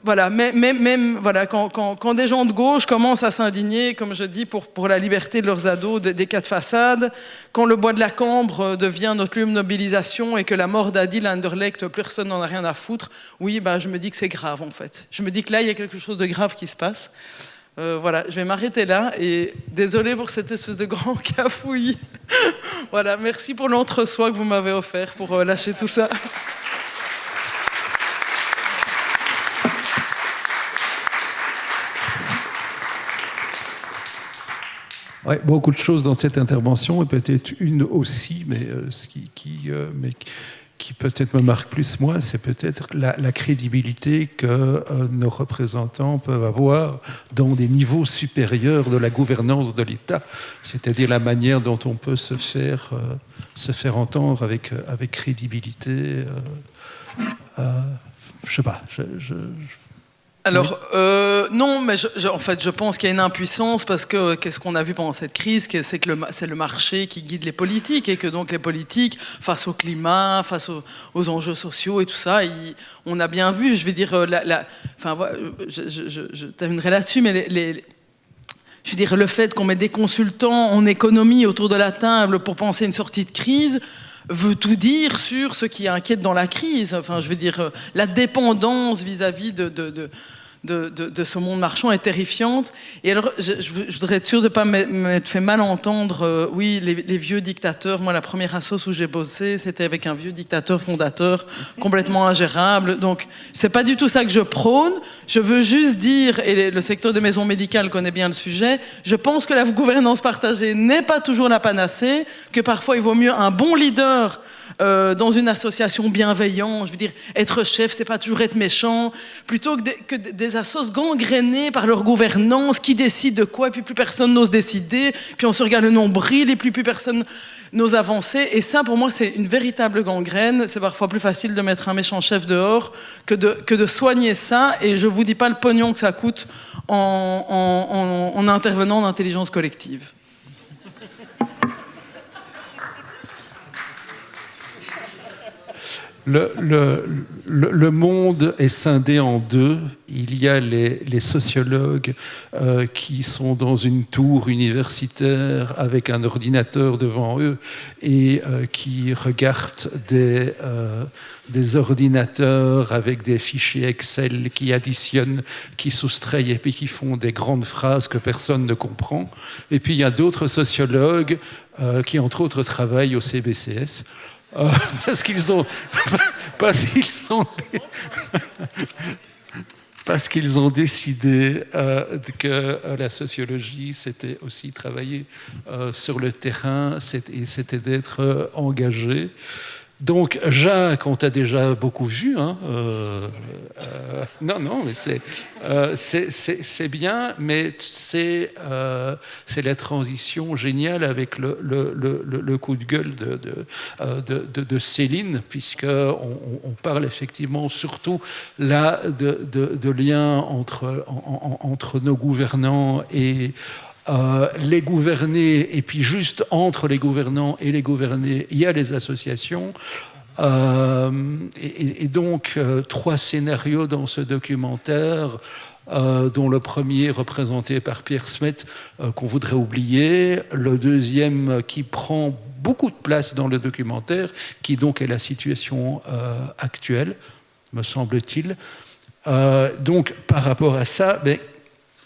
Voilà, même voilà, quand des gens de gauche commencent à s'indigner, comme je dis, pour la liberté de leurs ados, des cas de façade, quand le bois de la Cambre devient notre lieu de mobilisation et que la mort d'Adil Anderlecht, personne n'en a rien à foutre, oui, je me dis que c'est grave en fait. Je me dis que là, il y a quelque chose de grave qui se passe. Voilà, je vais m'arrêter là et désolé pour cette espèce de grand cafouillis. Voilà, merci pour l'entre-soi que vous m'avez offert pour lâcher tout ça. Ouais, beaucoup de choses dans cette intervention et peut-être une aussi, mais ce qui peut-être me marque plus moi, c'est peut-être la crédibilité que nos représentants peuvent avoir dans des niveaux supérieurs de la gouvernance de l'État, c'est-à-dire la manière dont on peut se faire entendre avec crédibilité. Je sais pas. Alors, non, mais en fait, je pense qu'il y a une impuissance parce que qu'est-ce qu'on a vu pendant cette crise, c'est que c'est le marché qui guide les politiques et que donc les politiques, face au climat, face aux enjeux sociaux et tout ça, on a bien vu, je vais dire, je terminerai là-dessus, mais je veux dire, le fait qu'on mette des consultants en économie autour de la table pour penser une sortie de crise veut tout dire sur ce qui inquiète dans la crise. Enfin, je veux dire, la dépendance vis-à-vis de ce monde marchand est terrifiante. Et alors, je voudrais être sûr de ne pas m'être fait mal entendre. Oui, les vieux dictateurs. Moi, la première assoce où j'ai bossé, c'était avec un vieux dictateur fondateur complètement ingérable. Donc, c'est pas du tout ça que je prône. Je veux juste dire, et le secteur des maisons médicales connaît bien le sujet, je pense que la gouvernance partagée n'est pas toujours la panacée, que parfois il vaut mieux un bon leader dans une association bienveillante. Je veux dire, être chef, c'est pas toujours être méchant, plutôt que des assos gangrénées par leur gouvernance, qui décident de quoi, et puis plus personne n'ose décider, puis on se regarde le nombril, et plus personne n'ose avancer. Et ça, pour moi, c'est une véritable gangrène. C'est parfois plus facile de mettre un méchant chef dehors que de soigner ça. Et je vous dis pas le pognon que ça coûte en intervenant en intelligence collective. Le monde est scindé en deux. Il y a les sociologues qui sont dans une tour universitaire avec un ordinateur devant eux et qui regardent des ordinateurs avec des fichiers Excel qui additionnent, qui soustrayent et puis qui font des grandes phrases que personne ne comprend. Et puis il y a d'autres sociologues qui, entre autres, travaillent au CBCS. Parce qu'ils ont décidé que la sociologie, c'était aussi travailler sur le terrain, c'était d'être engagé. Donc, Jacques, on t'a déjà beaucoup vu. Hein, non, mais c'est bien, mais c'est la transition géniale avec le coup de gueule de Céline, puisqu'on parle effectivement surtout là de liens entre nos gouvernants et les gouvernés, et puis juste entre les gouvernants et les gouvernés, il y a les associations. Et donc, 3 scénarios dans ce documentaire, dont le premier représenté par Pierre Smet, qu'on voudrait oublier, le deuxième qui prend beaucoup de place dans le documentaire, qui donc est la situation actuelle, me semble-t-il. Donc, par rapport à ça,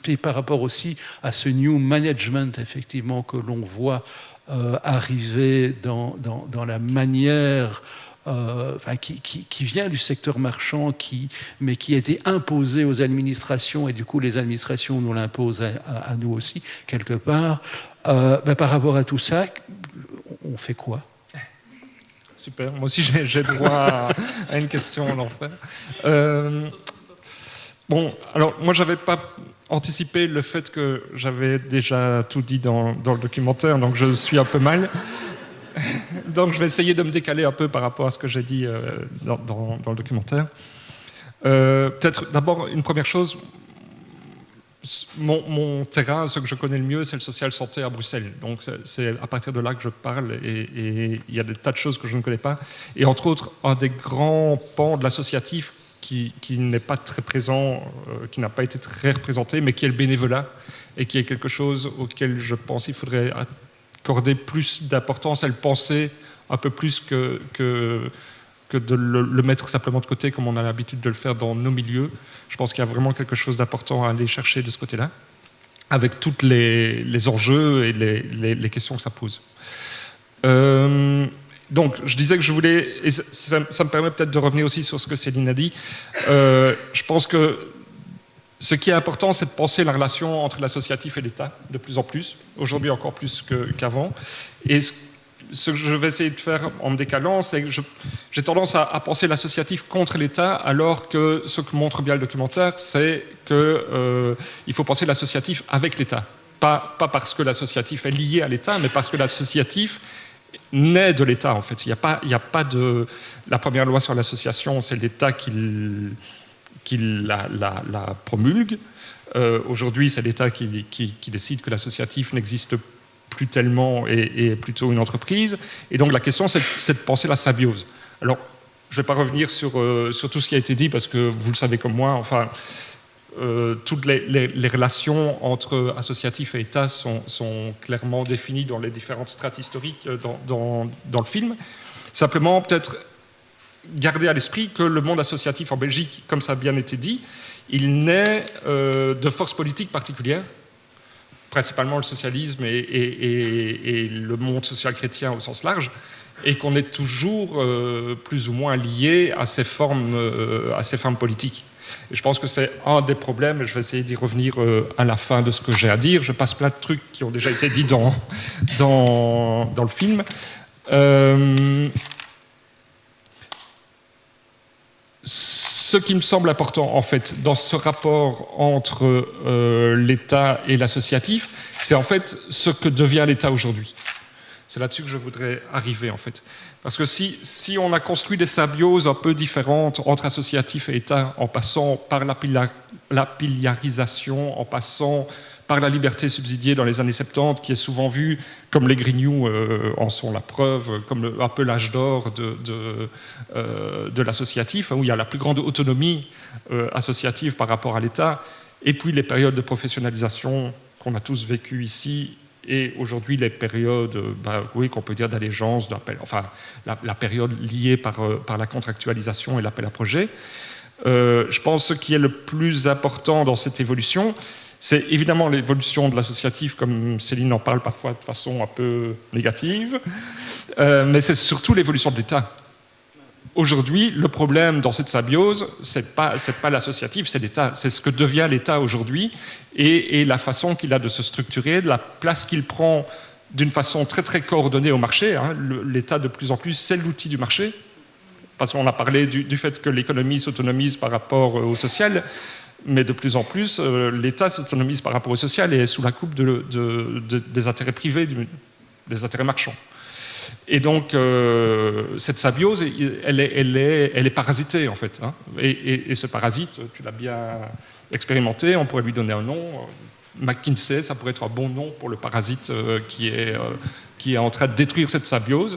et par rapport aussi à ce new management, effectivement, que l'on voit arriver dans la manière qui vient du secteur marchand, mais qui a été imposé aux administrations, et du coup les administrations nous l'imposent à nous aussi, quelque part. Par rapport à tout ça, on fait quoi ? Super, moi aussi j'ai droit à une question, l'enfer. Bon, alors moi j'avais pas anticipé le fait que j'avais déjà tout dit dans le documentaire, donc je suis un peu mal. Donc je vais essayer de me décaler un peu par rapport à ce que j'ai dit dans le documentaire. Peut-être d'abord une première chose, mon terrain, ce que je connais le mieux, c'est le social santé à Bruxelles. Donc c'est à partir de là que je parle, et il y a des tas de choses que je ne connais pas. Et entre autres, un des grands pans de l'associatif qui n'est pas très présent, qui n'a pas été très représenté, mais qui est le bénévolat, et qui est quelque chose auquel je pense qu'il faudrait accorder plus d'importance, à le penser un peu plus que de le mettre simplement de côté comme on a l'habitude de le faire dans nos milieux. Je pense qu'il y a vraiment quelque chose d'important à aller chercher de ce côté-là, avec tous les enjeux et les questions que ça pose. Donc, je disais que je voulais, et ça me permet peut-être de revenir aussi sur ce que Céline a dit, je pense que ce qui est important, c'est de penser la relation entre l'associatif et l'État, de plus en plus, aujourd'hui encore plus qu'avant. Et ce que je vais essayer de faire en me décalant, c'est que j'ai tendance à penser l'associatif contre l'État, alors que ce que montre bien le documentaire, c'est qu'il faut penser l'associatif avec l'État. Pas parce que l'associatif est lié à l'État, mais parce que l'associatif naît de l'État, en fait. Il n'y a pas de... La première loi sur l'association, c'est l'État qui la promulgue. Aujourd'hui, c'est l'État qui décide que l'associatif n'existe plus tellement et est plutôt une entreprise. Et donc, la question, c'est de penser la symbiose. Alors, je ne vais pas revenir sur tout ce qui a été dit, parce que vous le savez comme moi, enfin... toutes les relations entre associatifs et État sont clairement définies dans les différentes strates historiques dans le film. Simplement, peut-être garder à l'esprit que le monde associatif en Belgique, comme ça a bien été dit, il naît de forces politiques particulières, principalement le socialisme et le monde social-chrétien au sens large, et qu'on est toujours plus ou moins lié à ces formes politiques. Et je pense que c'est un des problèmes, et je vais essayer d'y revenir à la fin de ce que j'ai à dire. Je passe plein de trucs qui ont déjà été dits dans le film. Ce qui me semble important, en fait, dans ce rapport entre l'État et l'associatif, c'est en fait ce que devient l'État aujourd'hui. C'est là-dessus que je voudrais arriver, en fait. Parce que si on a construit des symbioses un peu différentes entre associatifs et État, en passant par la pillarisation, en passant par la liberté subsidiée dans les années 70, qui est souvent vue, comme les Grignoux en sont la preuve, comme un peu l'âge d'or de l'associatif, où il y a la plus grande autonomie associative par rapport à l'État, et puis les périodes de professionnalisation qu'on a tous vécues ici, et aujourd'hui les périodes qu'on peut dire d'allégeance, enfin la période liée par la contractualisation et l'appel à projet. Je pense que ce qui est le plus important dans cette évolution, c'est évidemment l'évolution de l'associatif, comme Céline en parle parfois de façon un peu négative, mais c'est surtout l'évolution de l'État. Aujourd'hui, le problème dans cette symbiose, c'est pas l'associatif, c'est l'État. C'est ce que devient l'État aujourd'hui et la façon qu'il a de se structurer, de la place qu'il prend d'une façon très très coordonnée au marché. Hein. L'État de plus en plus c'est l'outil du marché, parce qu'on a parlé du fait que l'économie s'autonomise par rapport au social, mais de plus en plus l'État s'autonomise par rapport au social et est sous la coupe des intérêts privés, des intérêts marchands. Et donc, cette symbiose, elle est parasitée, en fait. Hein. Et ce parasite, tu l'as bien expérimenté, on pourrait lui donner un nom. McKinsey, ça pourrait être un bon nom pour le parasite qui est en train de détruire cette symbiose.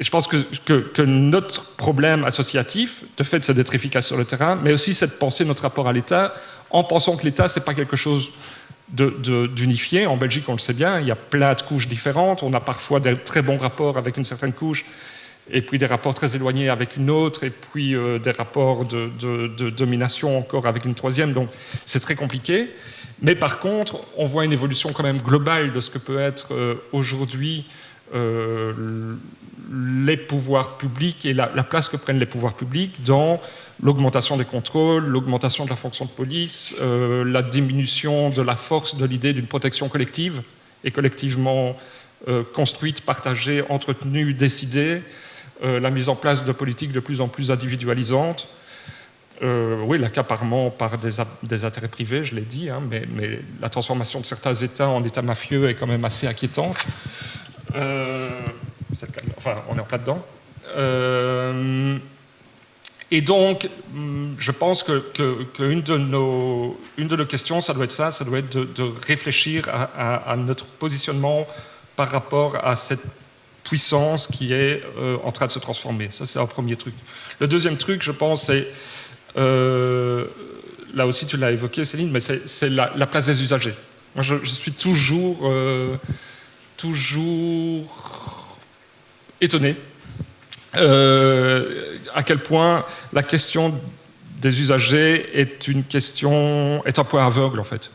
Et je pense que notre problème associatif, de fait, c'est d'être efficace sur le terrain, mais aussi c'est de penser notre rapport à l'État, en pensant que l'État, c'est pas quelque chose d'unifié. En Belgique, on le sait bien, il y a plein de couches différentes. On a parfois des très bons rapports avec une certaine couche, et puis des rapports très éloignés avec une autre, et puis des rapports de domination encore avec une troisième. Donc, c'est très compliqué. Mais par contre, on voit une évolution quand même globale de ce que peut être aujourd'hui les pouvoirs publics et la place que prennent les pouvoirs publics dans l'augmentation des contrôles, l'augmentation de la fonction de police, la diminution de la force de l'idée d'une protection collective et collectivement construite, partagée, entretenue, décidée, la mise en place de politiques de plus en plus individualisantes, oui, l'accaparement par des intérêts privés, je l'ai dit, hein, mais la transformation de certains États en États mafieux est quand même assez inquiétante. Enfin, on est en plein dedans. Et donc, je pense qu'une de nos questions, ça doit être ça, ça doit être de réfléchir à notre positionnement par rapport à cette puissance qui est en train de se transformer. Ça, c'est un premier truc. Le deuxième truc, je pense, c'est, là aussi tu l'as évoqué, Céline, mais c'est la place des usagers. Moi, je suis toujours étonné à quel point la question des usagers est un point aveugle, en fait.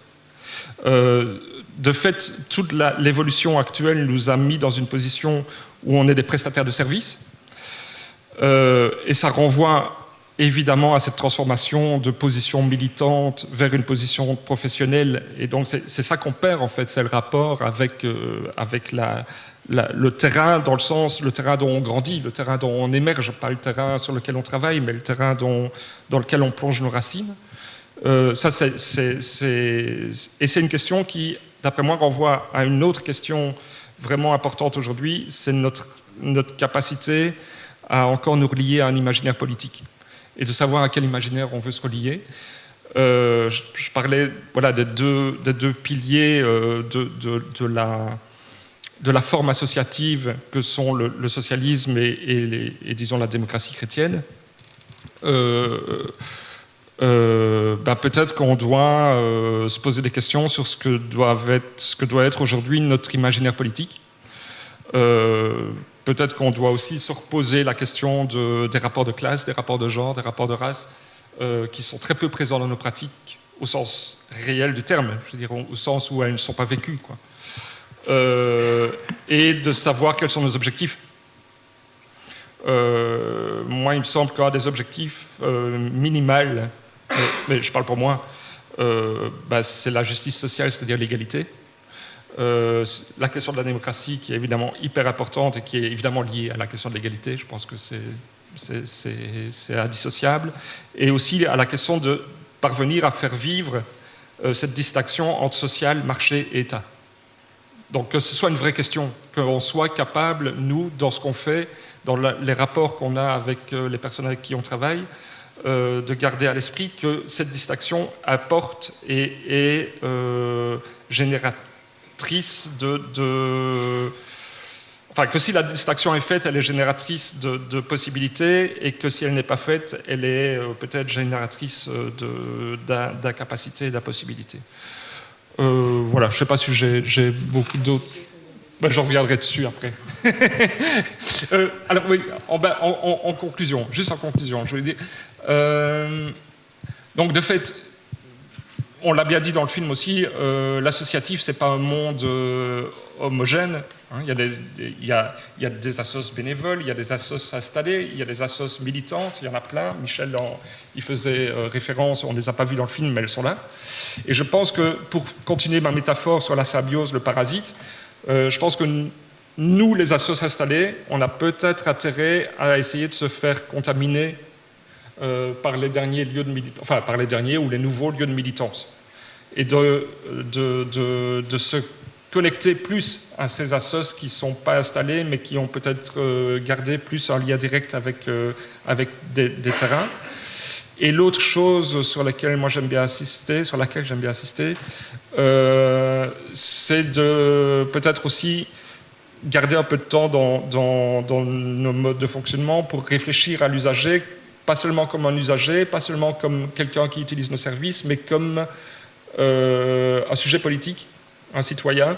De fait, toute l'évolution actuelle nous a mis dans une position où on est des prestataires de services, et ça renvoie évidemment à cette transformation de position militante vers une position professionnelle, et donc c'est ça qu'on perd, en fait, c'est le rapport avec le terrain, dans le terrain dont on grandit, le terrain dont on émerge, pas le terrain sur lequel on travaille, mais le terrain dans lequel on plonge nos racines. Ça, c'est une question qui, d'après moi, renvoie à une autre question vraiment importante aujourd'hui, c'est notre capacité à encore nous relier à un imaginaire politique et de savoir à quel imaginaire on veut se relier. Je parlais des deux piliers de la forme associative que sont le socialisme et disons, la démocratie chrétienne. Peut-être qu'on doit se poser des questions sur ce que doit être aujourd'hui notre imaginaire politique. Peut-être qu'on doit aussi se reposer la question des rapports de classe, des rapports de genre, des rapports de race, qui sont très peu présents dans nos pratiques, au sens réel du terme, je veux dire, au sens où elles ne sont pas vécues, quoi. Et de savoir quels sont nos objectifs. Moi, il me semble qu'un des objectifs minimal, mais je parle pour moi, c'est la justice sociale, c'est-à-dire l'égalité. La question de la démocratie, qui est évidemment hyper importante et qui est évidemment liée à la question de l'égalité, je pense que c'est indissociable, et aussi à la question de parvenir à faire vivre cette distinction entre social, marché et État. Donc que ce soit une vraie question, qu'on soit capable, nous, dans ce qu'on fait, dans les rapports qu'on a avec les personnes avec qui on travaille, de garder à l'esprit que cette distinction apporte et est génératrice enfin, que si la distinction est faite, elle est génératrice de possibilités, et que si elle n'est pas faite, elle est peut-être génératrice d'incapacité et d'impossibilité. Voilà, je ne sais pas si j'ai beaucoup d'autres... j'en reviendrai dessus après. Alors oui, en conclusion, juste en conclusion, je voulais dire... donc de fait, on l'a bien dit dans le film aussi, l'associatif, c'est pas un monde homogène. Hein. Il y a des assos bénévoles, il y a des assos installés, il y a des assos militantes, il y en a plein. Michel, il faisait référence, on ne les a pas vues dans le film, mais elles sont là. Et je pense que, pour continuer ma métaphore sur la symbiose, le parasite, je pense que nous, les assos installés, on a peut-être intérêt à essayer de se faire contaminer par les derniers lieux de militance, enfin par les derniers ou les nouveaux lieux de militance, et de se connecter plus à ces assos qui ne sont pas installés, mais qui ont peut-être gardé plus un lien direct avec des terrains. Et l'autre chose sur laquelle j'aime bien insister, c'est de peut-être aussi garder un peu de temps dans nos modes de fonctionnement pour réfléchir à l'usager, pas seulement comme un usager, pas seulement comme quelqu'un qui utilise nos services, mais comme un sujet politique, un citoyen.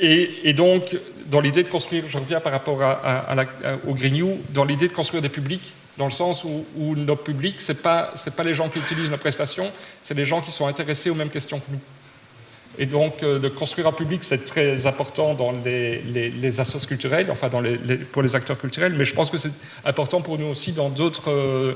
Et donc, dans l'idée de construire, je reviens par rapport au Green New, dans l'idée de construire des publics, dans le sens où nos publics, c'est pas les gens qui utilisent nos prestations, c'est les gens qui sont intéressés aux mêmes questions que nous. Et donc, de construire un public, c'est très important dans les assos culturels, enfin pour les acteurs culturels, mais je pense que c'est important pour nous aussi dans d'autres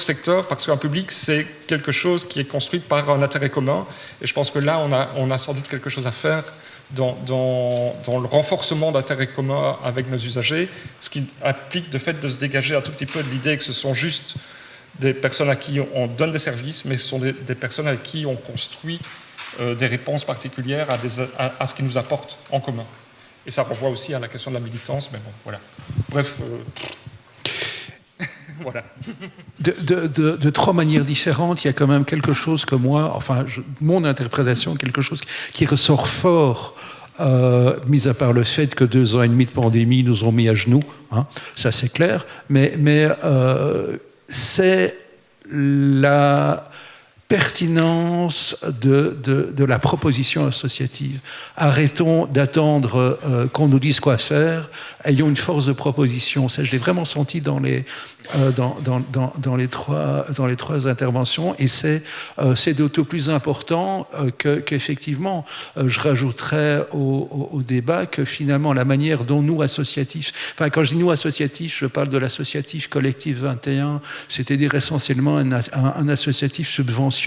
secteurs, parce qu'un public, c'est quelque chose qui est construit par un intérêt commun. Et je pense que là, on a sans doute quelque chose à faire dans le renforcement d'intérêts communs avec nos usagers, ce qui implique de fait de se dégager un tout petit peu de l'idée que ce sont juste des personnes à qui on donne des services, mais ce sont des personnes avec qui on construit des réponses particulières à ce qui nous apporte en commun. Et ça renvoie aussi à la question de la militance, mais bon, voilà. Bref, voilà. De trois manières différentes, il y a quand même quelque chose que moi, enfin, mon interprétation, quelque chose qui ressort fort, mis à part le fait que 2 ans et demi de pandémie nous ont mis à genoux, hein, ça c'est clair, mais c'est la pertinence de la proposition associative. Arrêtons d'attendre qu'on nous dise quoi faire, ayons une force de proposition. Ça, je l'ai vraiment senti dans les trois interventions, et c'est d'autant plus important qu'effectivement, je rajouterais au débat que finalement la manière dont nous associatifs, enfin quand je dis nous associatifs, je parle de l'associatif collectif 21, c'est-à-dire essentiellement un associatif subventionné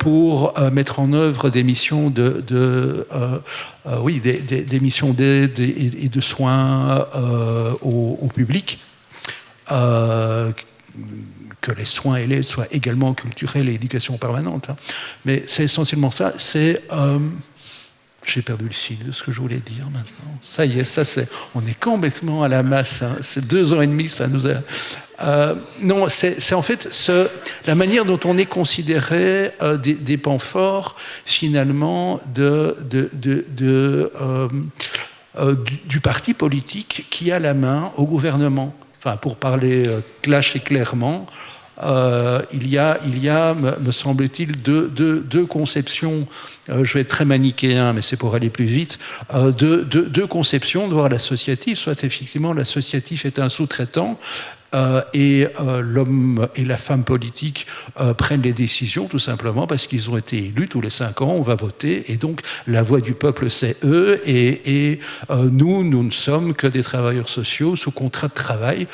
pour mettre en œuvre des missions des missions d'aide et de soins au public, que les soins et l'aide soient également culturels et éducation permanente. Hein. Mais c'est essentiellement ça. J'ai perdu le fil de ce que je voulais dire maintenant. Ça y est, on est complètement à la masse. Hein. C'est 2 ans et demi, ça nous a... non, c'est en fait la manière dont on est considéré des pans forts, finalement, du parti politique qui a la main au gouvernement. Enfin, pour parler clash et clairement, il y a, me semble-t-il, deux conceptions. Je vais être très manichéen, mais c'est pour aller plus vite. Deux conceptions de voir l'associatif. Soit effectivement l'associatif est un sous-traitant, et l'homme et la femme politique prennent les décisions tout simplement parce qu'ils ont été élus tous les 5 ans, on va voter, et donc la voix du peuple c'est eux, et nous ne sommes que des travailleurs sociaux sous contrat de travail,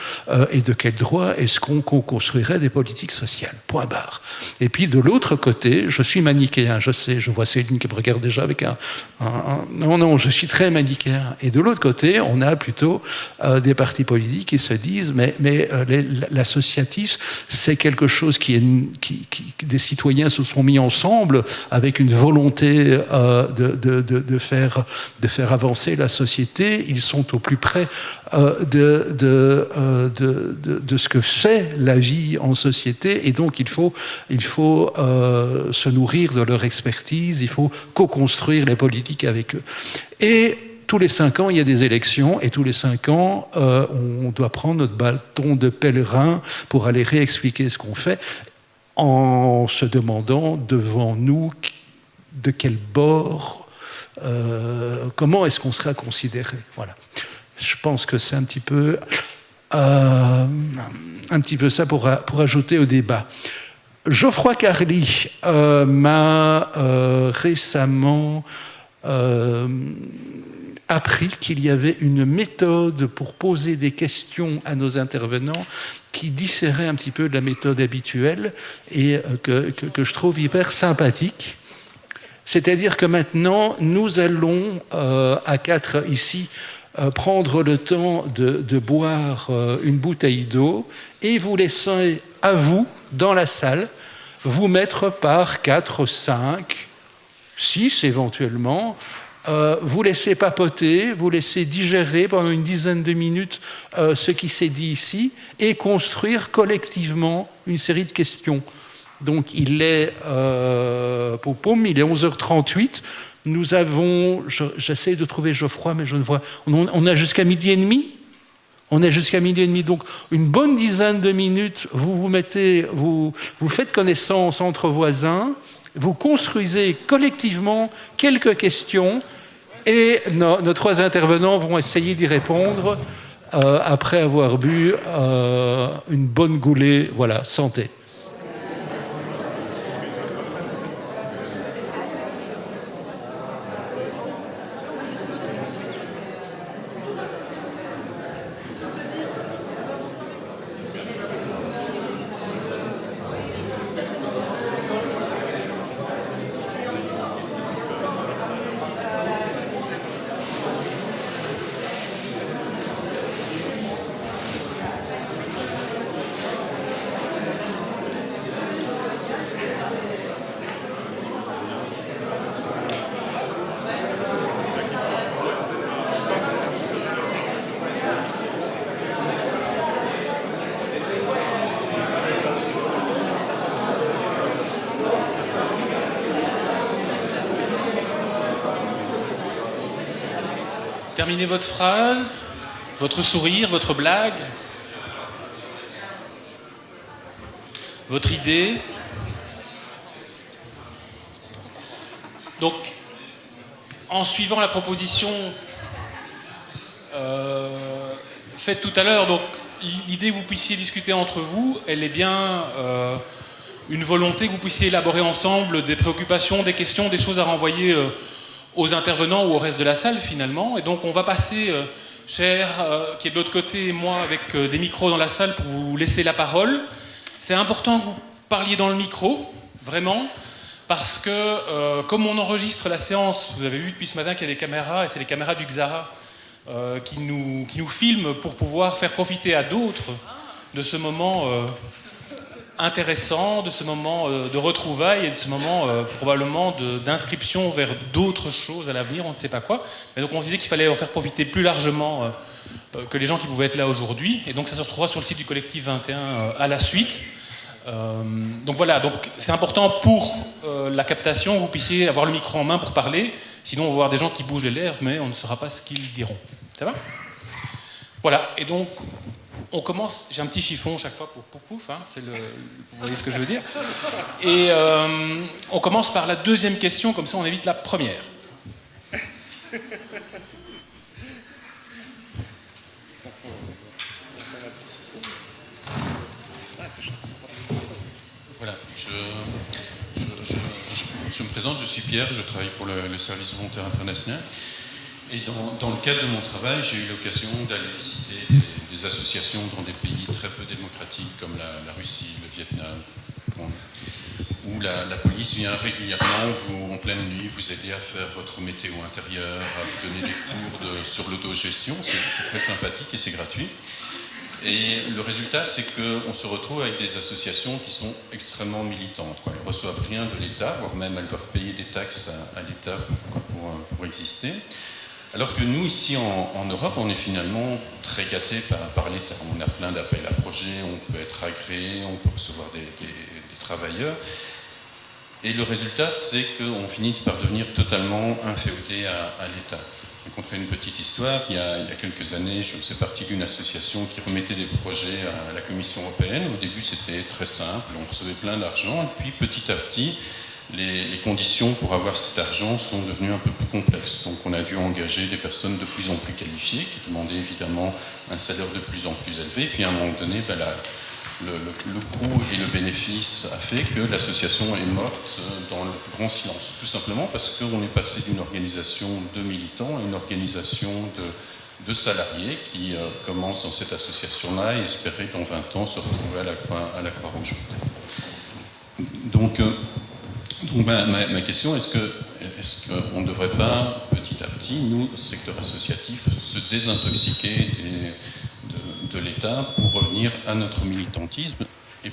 et de quel droit est-ce qu'on construirait des politiques sociales, point barre. Et puis de l'autre côté, je suis manichéen, je sais, je vois Céline qui me regarde déjà avec non, je suis très manichéen, et de l'autre côté on a plutôt des partis politiques qui se disent mais l'associatif, c'est quelque chose des citoyens se sont mis ensemble avec une volonté de faire avancer la société. Ils sont au plus près de ce que c'est la vie en société, et donc il faut se nourrir de leur expertise, il faut co-construire les politiques avec eux. Et tous les 5 ans, il y a des élections, et tous les 5 ans, on doit prendre notre bâton de pèlerin pour aller réexpliquer ce qu'on fait, en se demandant devant nous de quel bord, comment est-ce qu'on sera considéré. Voilà. Je pense que c'est un petit peu un petit peu ça pour ajouter au débat. Geoffroy Carly m'a récemment appris qu'il y avait une méthode pour poser des questions à nos intervenants qui différait un petit peu de la méthode habituelle et que je trouve hyper sympathique. C'est-à-dire que maintenant, nous allons, à quatre ici, prendre le temps de boire une bouteille d'eau et vous laisser à vous, dans la salle, vous mettre par 4, 5, 6 éventuellement, vous laissez papoter, vous laissez digérer pendant une dizaine de minutes ce qui s'est dit ici et construire collectivement une série de questions. Donc il est, Poum, il est 11h38. Nous avons, j'essaie de trouver Geoffroy, mais je ne vois. On a jusqu'à 12h30. On est jusqu'à 12h30, donc une bonne dizaine de minutes. Vous faites connaissance entre voisins. Vous construisez collectivement quelques questions et nos 3 intervenants vont essayer d'y répondre après avoir bu une bonne goulée. Voilà, santé. Terminez votre phrase, votre sourire, votre blague, votre idée. Donc, en suivant la proposition faite tout à l'heure, donc l'idée que vous puissiez discuter entre vous, elle est bien une volonté que vous puissiez élaborer ensemble des préoccupations, des questions, des choses à renvoyer aux intervenants ou au reste de la salle finalement. Et donc on va passer, Cher, qui est de l'autre côté, et moi avec des micros dans la salle pour vous laisser la parole. C'est important que vous parliez dans le micro, vraiment, parce que comme on enregistre la séance, vous avez vu depuis ce matin qu'il y a des caméras, et c'est les caméras du Xara qui nous filment pour pouvoir faire profiter à d'autres de ce moment intéressant, de ce moment de retrouvailles et de ce moment probablement d'inscription vers d'autres choses à l'avenir, on ne sait pas quoi. Mais donc on se disait qu'il fallait en faire profiter plus largement que les gens qui pouvaient être là aujourd'hui. Et donc ça se retrouvera sur le site du collectif 21 à la suite. Donc voilà, donc c'est important pour la captation que vous puissiez avoir le micro en main pour parler. Sinon on va voir des gens qui bougent les lèvres, mais on ne saura pas ce qu'ils diront. Ça va ? Voilà, et donc on commence, j'ai un petit chiffon chaque fois pour pouf, hein, vous voyez ce que je veux dire. Et on commence par la deuxième question, comme ça on évite la première. Voilà, je me présente, je suis Pierre, je travaille pour le service volontaire international. Et dans le cadre de mon travail, j'ai eu l'occasion d'aller visiter des associations dans des pays très peu démocratiques comme la Russie, le Vietnam, où la police vient régulièrement en pleine nuit vous aider à faire votre météo intérieure, à vous donner des cours sur l'autogestion. C'est très sympathique et c'est gratuit. Et le résultat, c'est qu'on se retrouve avec des associations qui sont extrêmement militantes. Elles ne reçoivent rien de l'État, voire même elles doivent payer des taxes à l'État pour exister. Alors que nous, ici en Europe, on est finalement très gâtés par l'État. On a plein d'appels à projets, on peut être agréé, on peut recevoir des travailleurs. Et le résultat, c'est qu'on finit par devenir totalement inféodé à l'État. Je vais raconter une petite histoire. Il y a quelques années, je faisais partie d'une association qui remettait des projets à la Commission européenne. Au début, c'était très simple, on recevait plein d'argent. Et puis, petit à petit, les conditions pour avoir cet argent sont devenues un peu plus complexes. Donc on a dû engager des personnes de plus en plus qualifiées, qui demandaient évidemment un salaire de plus en plus élevé. Puis à un moment donné, le coût et le bénéfice a fait que l'association est morte dans le plus grand silence. Tout simplement parce qu'on est passé d'une organisation de militants à une organisation de salariés qui commencent dans cette association-là et espéraient dans 20 ans se retrouver à la Croix-Rouge. Donc ma question, est-ce qu'on ne devrait pas, petit à petit, nous, secteur associatif, se désintoxiquer de l'État pour revenir à notre militantisme et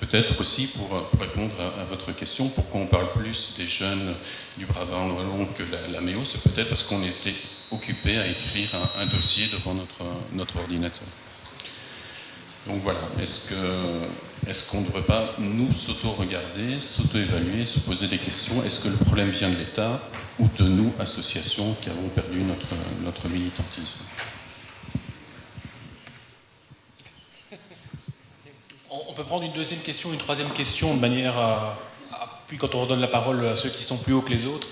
peut-être aussi pour répondre à votre question, pourquoi on parle plus des jeunes du Brabant wallon que la MEO, c'est peut-être parce qu'on était occupé à écrire un dossier devant notre ordinateur. Donc voilà, est-ce qu'on ne devrait pas nous s'auto-regarder, s'auto-évaluer, se poser des questions? Est-ce que le problème vient de l'État ou de nous, associations, qui avons perdu notre militantisme? On peut prendre une deuxième question, une troisième question, de manière puis quand on redonne la parole à ceux qui sont plus hauts que les autres,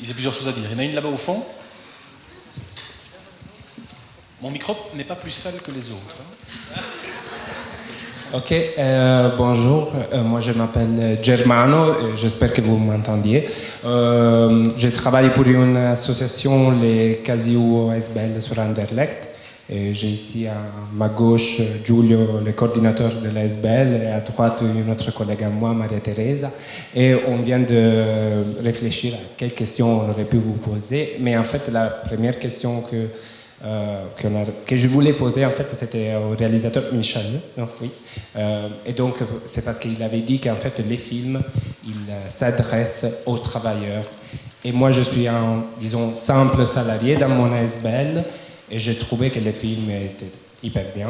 il y a plusieurs choses à dire. Il y en a une là-bas au fond. Mon micro n'est pas plus sale que les autres. Ok, bonjour, moi je m'appelle Germano, j'espère que vous m'entendiez. Je travaille pour une association, les Casio SBL sur Anderlecht. J'ai ici à ma gauche Giulio, le coordinateur de la SBL, et à droite une autre collègue à moi, Maria Teresa. Et on vient de réfléchir à quelles questions on aurait pu vous poser. Mais en fait, la première question que je voulais poser, en fait, c'était au réalisateur Michel. Non, oui. Et donc, c'est parce qu'il avait dit qu'en fait, les films, ils s'adressent aux travailleurs. Et moi, je suis un, disons, simple salarié dans mon ASBL, et j'ai trouvé que les films étaient hyper bien.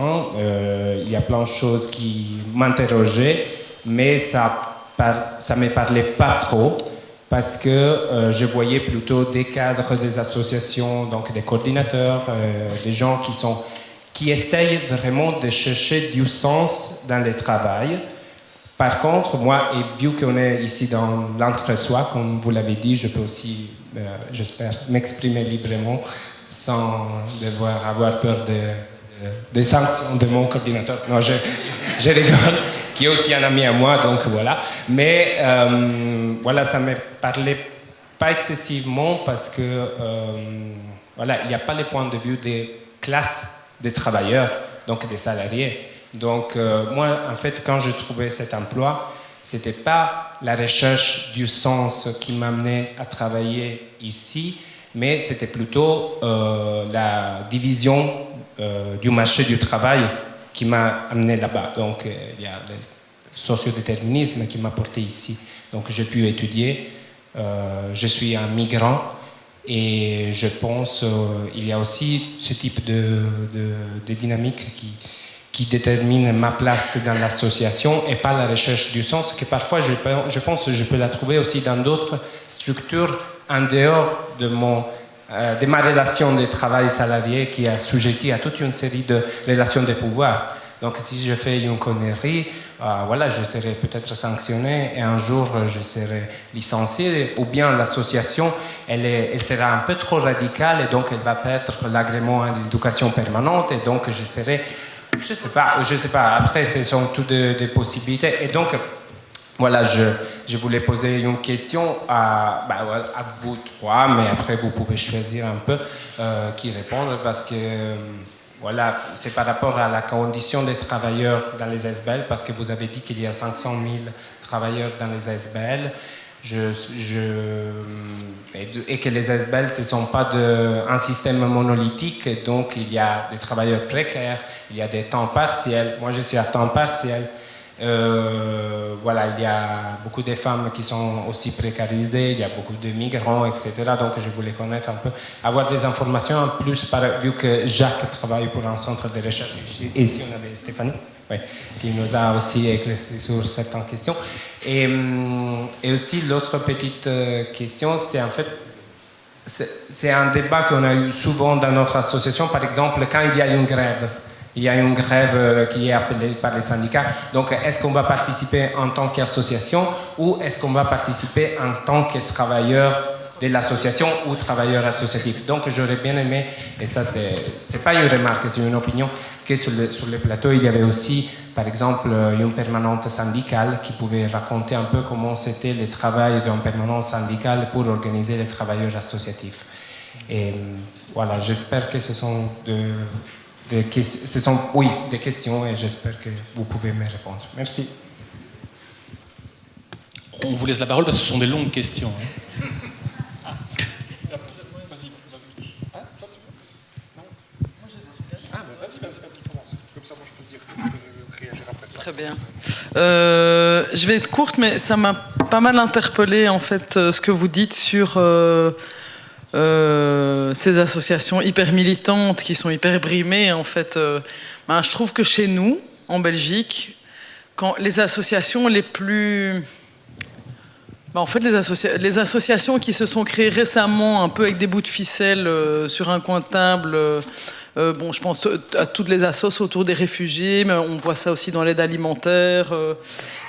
Il y a plein de choses qui m'interrogeaient, mais ça ne me parlait pas trop, parce que je voyais plutôt des cadres des associations, donc des coordinateurs, des gens qui essayent vraiment de chercher du sens dans le travail. Par contre, moi, et vu qu'on est ici dans l'entre-soi, comme vous l'avez dit, je peux aussi, j'espère, m'exprimer librement sans devoir avoir peur des sanctions de mon coordinateur. Non, je rigole, qui est aussi un ami à moi, donc voilà. Mais voilà, ça ne me parlait pas excessivement parce que voilà, il n'y a pas le point de vue des classes des travailleurs, donc des salariés. Donc moi, en fait, quand je trouvais cet emploi, ce n'était pas la recherche du sens qui m'amenait à travailler ici, mais c'était plutôt la division du marché du travail qui m'a amené là-bas. Donc il y a le sociodéterminisme qui m'a porté ici. Donc j'ai pu étudier, je suis un migrant, et je pense qu'il y a aussi ce type de dynamique qui détermine ma place dans l'association et pas la recherche du sens, que parfois je pense que je peux la trouver aussi dans d'autres structures en dehors de ma relation de travail salarié qui est assujettie à toute une série de relations de pouvoir. Donc si je fais une connerie, voilà, je serai peut-être sanctionné et un jour je serai licencié, ou bien l'association elle sera un peu trop radicale et donc elle va perdre l'agrément à l'éducation permanente et donc je serai, je sais pas, après ce sont toutes des possibilités. Et donc voilà, je voulais poser une question à vous trois, mais après vous pouvez choisir un peu qui répondre, parce que voilà, c'est par rapport à la condition des travailleurs dans les ASBL, parce que vous avez dit qu'il y a 500 000 travailleurs dans les ASBL, et que les ASBL, ce ne sont pas un système monolithique, et donc il y a des travailleurs précaires, il y a des temps partiels. Moi, je suis à temps partiel. Voilà, il y a beaucoup de femmes qui sont aussi précarisées, il y a beaucoup de migrants, etc. Donc je voulais connaître un peu, avoir des informations en plus, vu que Jacques travaille pour un centre de recherche. Et ici on avait Stéphanie, oui, qui nous a aussi éclairci sur certaines questions. Et aussi l'autre petite question, c'est en fait, c'est un débat qu'on a eu souvent dans notre association, par exemple quand il y a une grève. il y a une grève qui est appelée par les syndicats. Donc, est-ce qu'on va participer en tant qu'association ou est-ce qu'on va participer en tant que travailleur de l'association ou travailleur associatif? Donc, j'aurais bien aimé, et ça, c'est pas une remarque, c'est une opinion, que sur le plateau, il y avait aussi, par exemple, une permanente syndicale qui pouvait raconter un peu comment c'était le travail d'une permanence syndicale pour organiser les travailleurs associatifs. Et voilà, j'espère que ce sont des questions et j'espère que vous pouvez me répondre. Merci. On vous laisse la parole parce que ce sont des longues questions. Très bien. Je vais être courte, mais ça m'a pas mal interpellé en fait ce que vous dites sur ces associations hyper militantes qui sont hyper brimées. En fait, je trouve que chez nous, en Belgique, quand les associations les plus en fait, les associations qui se sont créées récemment, un peu avec des bouts de ficelle sur un coin de table, je pense à toutes les assos autour des réfugiés, mais on voit ça aussi dans l'aide alimentaire.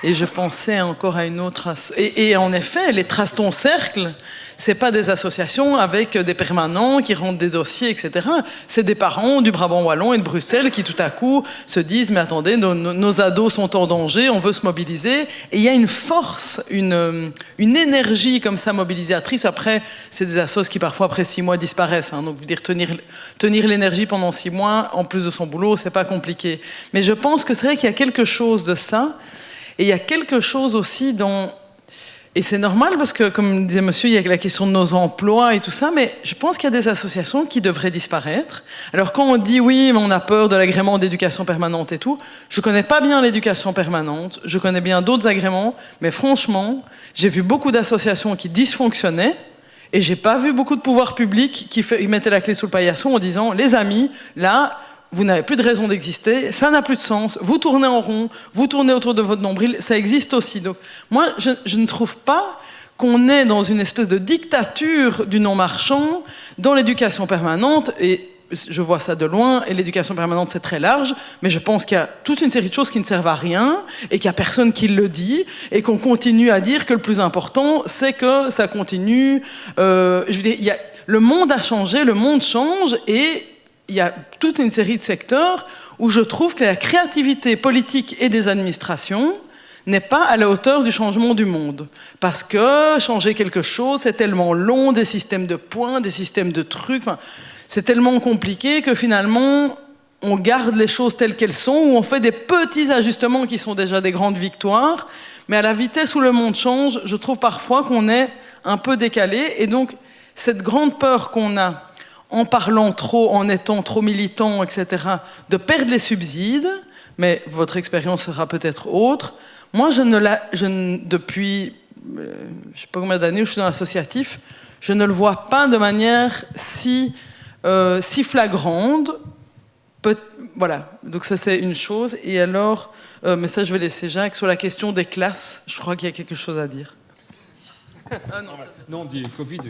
Et je pensais encore à une autre et en effet, les Trace ton cercle, c'est pas des associations avec des permanents qui rendent des dossiers, etc. C'est des parents du Brabant wallon et de Bruxelles qui tout à coup se disent mais attendez, nos ados sont en danger, on veut se mobiliser. Et il y a une force, une énergie comme ça mobilisatrice. Après, c'est des assos qui parfois après 6 mois disparaissent. Donc, je veux dire, tenir l'énergie pendant 6 mois, en plus de son boulot, c'est pas compliqué. Mais je pense que c'est vrai qu'il y a quelque chose de ça. Et il y a quelque chose aussi dans... Et c'est normal parce que, comme disait monsieur, il y a la question de nos emplois et tout ça, mais je pense qu'il y a des associations qui devraient disparaître. Alors quand on dit oui, mais on a peur de l'agrément d'éducation permanente et tout, je connais pas bien l'éducation permanente, je connais bien d'autres agréments, mais franchement, j'ai vu beaucoup d'associations qui dysfonctionnaient et j'ai pas vu beaucoup de pouvoirs publics qui mettaient la clé sous le paillasson en disant les amis, là, vous n'avez plus de raison d'exister, ça n'a plus de sens, vous tournez en rond, vous tournez autour de votre nombril, ça existe aussi. Donc, moi, je ne trouve pas qu'on est dans une espèce de dictature du non-marchand dans l'éducation permanente, et je vois ça de loin, et l'éducation permanente, c'est très large, mais je pense qu'il y a toute une série de choses qui ne servent à rien, et qu'il n'y a personne qui le dit, et qu'on continue à dire que le plus important, c'est que ça continue. Je veux dire, le monde a changé, le monde change, et il y a toute une série de secteurs où je trouve que la créativité politique et des administrations n'est pas à la hauteur du changement du monde. Parce que changer quelque chose, c'est tellement long, des systèmes de points, des systèmes de trucs, c'est tellement compliqué que finalement, on garde les choses telles qu'elles sont, ou on fait des petits ajustements qui sont déjà des grandes victoires, mais à la vitesse où le monde change, je trouve parfois qu'on est un peu décalé, et donc cette grande peur qu'on a en parlant trop, en étant trop militant, etc., de perdre les subsides, mais votre expérience sera peut-être autre. Moi, depuis, je ne sais pas combien d'années où je suis dans l'associatif, je ne le vois pas de manière si flagrante. Voilà, donc ça c'est une chose. Et alors, mais ça je vais laisser Jacques, sur la question des classes, je crois qu'il y a quelque chose à dire. Ah non, on dit Covid,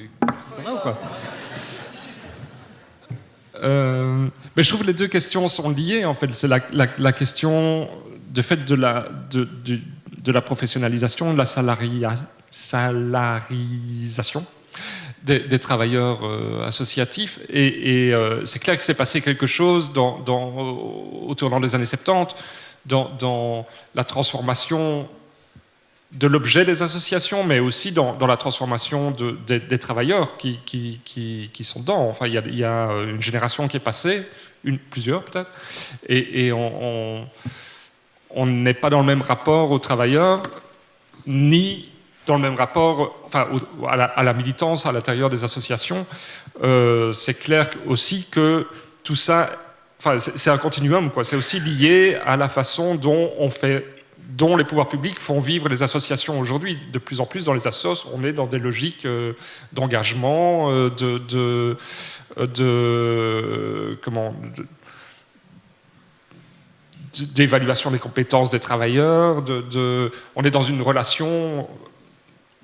ça va ou quoi? Mais je trouve que les deux questions sont liées. En fait, c'est la question du fait de la professionnalisation, de la salarisation des travailleurs associatifs. Et c'est clair que s'est passé quelque chose au tournant des années 70 dans la transformation de l'objet des associations, mais aussi dans la transformation des travailleurs qui sont dedans. Enfin, il y a une génération qui est passée, plusieurs peut-être, et on n'est pas dans le même rapport aux travailleurs, ni dans le même rapport à la militance à l'intérieur des associations. C'est clair aussi que tout ça, c'est un continuum, quoi. C'est aussi lié à la façon dont les pouvoirs publics font vivre les associations aujourd'hui. De plus en plus, dans les assos, on est dans des logiques d'engagement, d'évaluation des compétences des travailleurs. On est dans une relation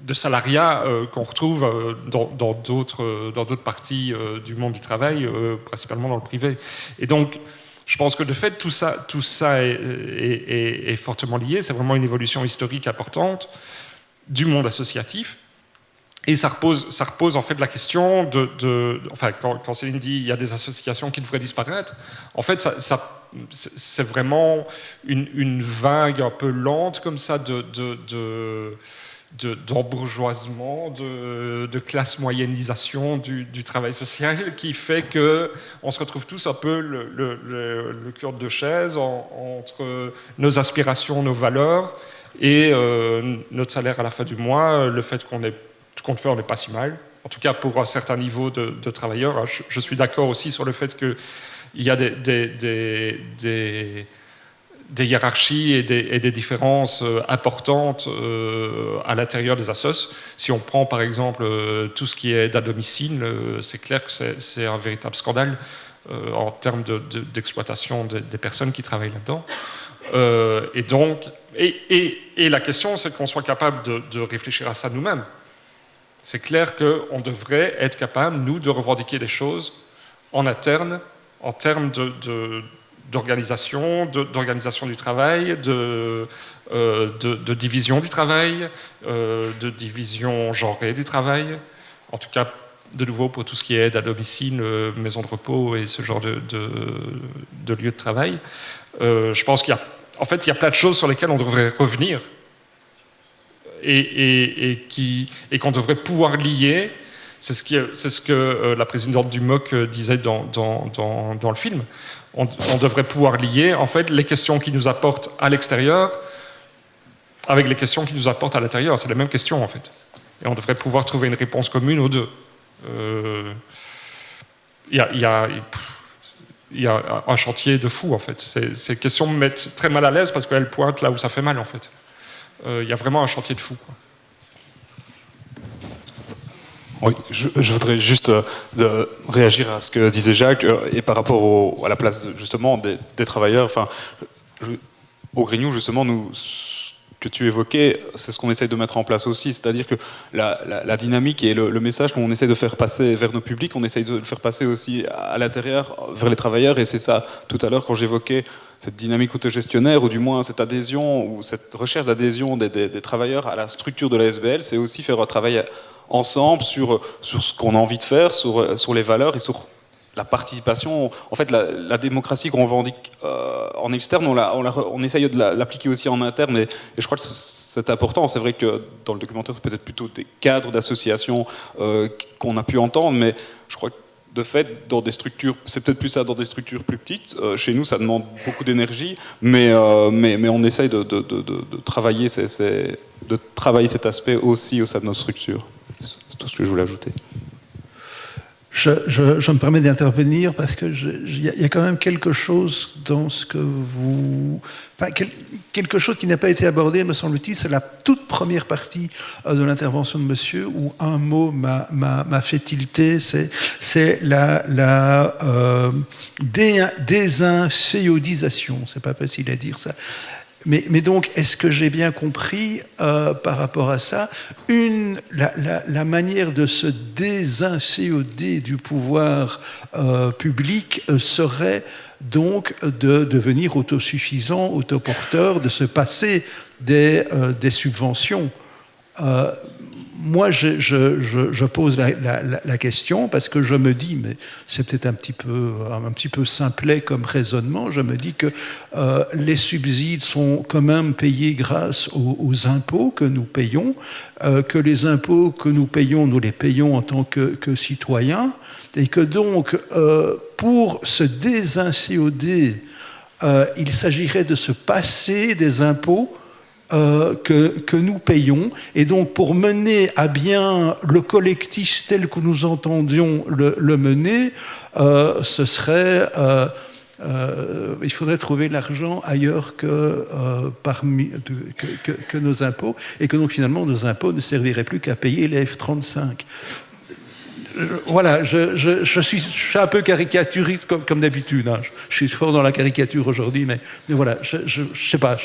de salariat qu'on retrouve dans d'autres parties du monde du travail, principalement dans le privé. Et donc, Je pense que de fait, tout ça est fortement lié. C'est vraiment une évolution historique importante du monde associatif. Et ça repose en fait la question enfin, quand Céline dit il y a des associations qui devraient disparaître, en fait, c'est vraiment une vague un peu lente comme ça d'embourgeoisement, de classe moyennisation du travail social qui fait qu'on se retrouve tous un peu le cul de deux chaises entre nos aspirations, nos valeurs et notre salaire à la fin du mois, le fait qu'on est tout compte fait, on n'est pas si mal. En tout cas, pour un certain niveau de travailleurs. Je suis d'accord aussi sur le fait qu'il y a des hiérarchies et des différences importantes à l'intérieur des assos. Si on prend par exemple tout ce qui est aide à domicile, c'est clair que c'est un véritable scandale en termes d'exploitation des personnes qui travaillent là-dedans. Et la question, c'est qu'on soit capable de réfléchir à ça nous-mêmes. C'est clair qu'on devrait être capable, nous, de revendiquer les choses en interne, en termes d'organisation du travail, de division du travail, de division genrée du travail. En tout cas, de nouveau, pour tout ce qui est aide à domicile, maison de repos et ce genre de lieu de travail. Je pense qu'il y a plein de choses sur lesquelles on devrait revenir et qu'on devrait pouvoir lier. C'est ce que la présidente du MOC disait dans le film. On devrait pouvoir lier en fait les questions qui nous apportent à l'extérieur avec les questions qui nous apportent à l'intérieur. C'est les mêmes questions en fait. Et on devrait pouvoir trouver une réponse commune aux deux. Il y a un chantier de fou en fait. Ces questions me mettent très mal à l'aise parce qu'elles pointent là où ça fait mal en fait. Il y a vraiment un chantier de fou, quoi. Oui, je voudrais juste réagir à ce que disait Jacques et par rapport à la place justement des travailleurs. Enfin, au Grignou, justement, ce que tu évoquais, c'est ce qu'on essaye de mettre en place aussi, c'est-à-dire que la dynamique et le message qu'on essaie de faire passer vers nos publics, on essaye de le faire passer aussi à l'intérieur, vers les travailleurs, et c'est ça, tout à l'heure, quand j'évoquais cette dynamique autogestionnaire, ou du moins cette adhésion, ou cette recherche d'adhésion des travailleurs à la structure de la SBL, c'est aussi faire un travail ensemble sur ce qu'on a envie de faire, sur les valeurs et sur la participation. En fait, la démocratie qu'on revendique en externe, on essaye de l'appliquer aussi en interne, et je crois que c'est important. C'est vrai que dans le documentaire, c'est peut-être plutôt des cadres d'associations qu'on a pu entendre, mais je crois que de fait, dans des structures, c'est peut-être plus ça dans des structures plus petites. Chez nous, ça demande beaucoup d'énergie, mais on essaye de travailler cet aspect aussi au sein de nos structures. C'est tout ce que je voulais ajouter. Je me permets d'intervenir parce que il y a quand même quelque chose dans ce que vous... Enfin, quelque chose qui n'a pas été abordé, me semble-t-il, c'est la toute première partie de l'intervention de monsieur, où un mot m'a fait tilter, c'est la désincéodisation. C'est pas facile à dire ça. Mais donc, est-ce que j'ai bien compris par rapport à ça, la manière de se désincéoder du pouvoir public serait donc de devenir autosuffisant, autoporteur, de se passer des subventions. Moi, je pose la question parce que je me dis, mais c'est peut-être un petit peu simplet comme raisonnement, je me dis que les subsides sont quand même payés grâce aux impôts que nous payons, que les impôts que nous payons, nous les payons en tant que citoyens, et que donc, pour se désincéoder, il s'agirait de se passer des impôts que nous payons, et donc pour mener à bien le collectif tel que nous entendions le mener, ce serait il faudrait trouver l'argent ailleurs que nos impôts, et que donc finalement nos impôts ne serviraient plus qu'à payer les F-35. Voilà, je suis un peu caricaturiste comme d'habitude. Hein. Je suis fort dans la caricature aujourd'hui, mais voilà, je sais pas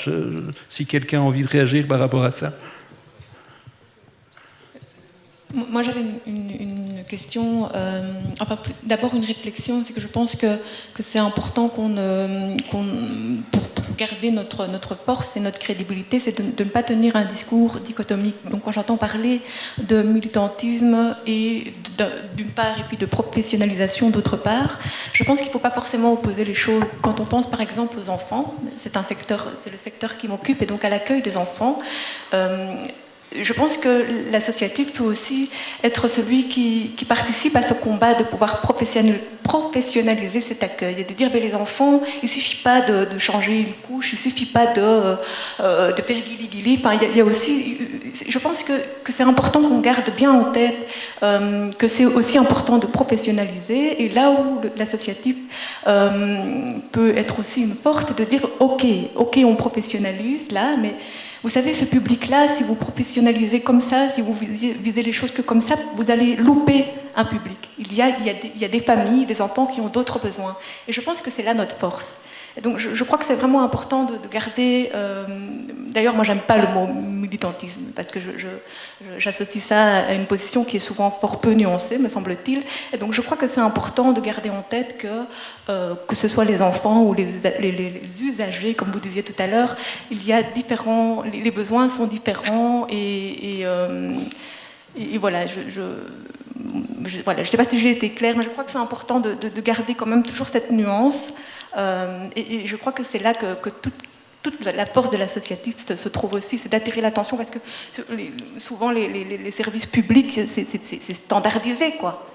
si quelqu'un a envie de réagir par rapport à ça. Moi, j'avais une question. D'abord une réflexion, c'est que je pense que c'est important pour garder notre force et notre crédibilité, c'est de ne pas tenir un discours dichotomique. Donc quand j'entends parler de militantisme d'une part et puis de professionnalisation d'autre part, je pense qu'il ne faut pas forcément opposer les choses. Quand on pense par exemple aux enfants, c'est le secteur qui m'occupe, et donc à l'accueil des enfants, je pense que l'associatif peut aussi être celui qui participe à ce combat de pouvoir professionnaliser cet accueil et de dire les enfants, il ne suffit pas de changer une couche, il ne suffit pas de faire guili-guili. Enfin, il y a aussi, je pense que c'est important qu'on garde bien en tête que c'est aussi important de professionnaliser, et là où l'associatif peut être aussi une force, c'est de dire ok, on professionnalise là, mais vous savez, ce public-là, si vous professionnalisez comme ça, si vous visez les choses que comme ça, vous allez louper un public. Il y a des familles, des enfants qui ont d'autres besoins. Et je pense que c'est là notre force. Et donc je crois que c'est vraiment important de garder... D'ailleurs, moi, j'aime pas le mot militantisme, parce que j'associe ça à une position qui est souvent fort peu nuancée, me semble-t-il. Et donc je crois que c'est important de garder en tête que ce soit les enfants ou les usagers, comme vous disiez tout à l'heure, il y a différents... Les besoins sont différents, et voilà, je ne sais pas si j'ai été claire, mais je crois que c'est important de garder quand même toujours cette nuance. Et je crois que c'est là que toute la force de l'associatif se trouve aussi, c'est d'attirer l'attention, parce que souvent les services publics, c'est standardisé, quoi.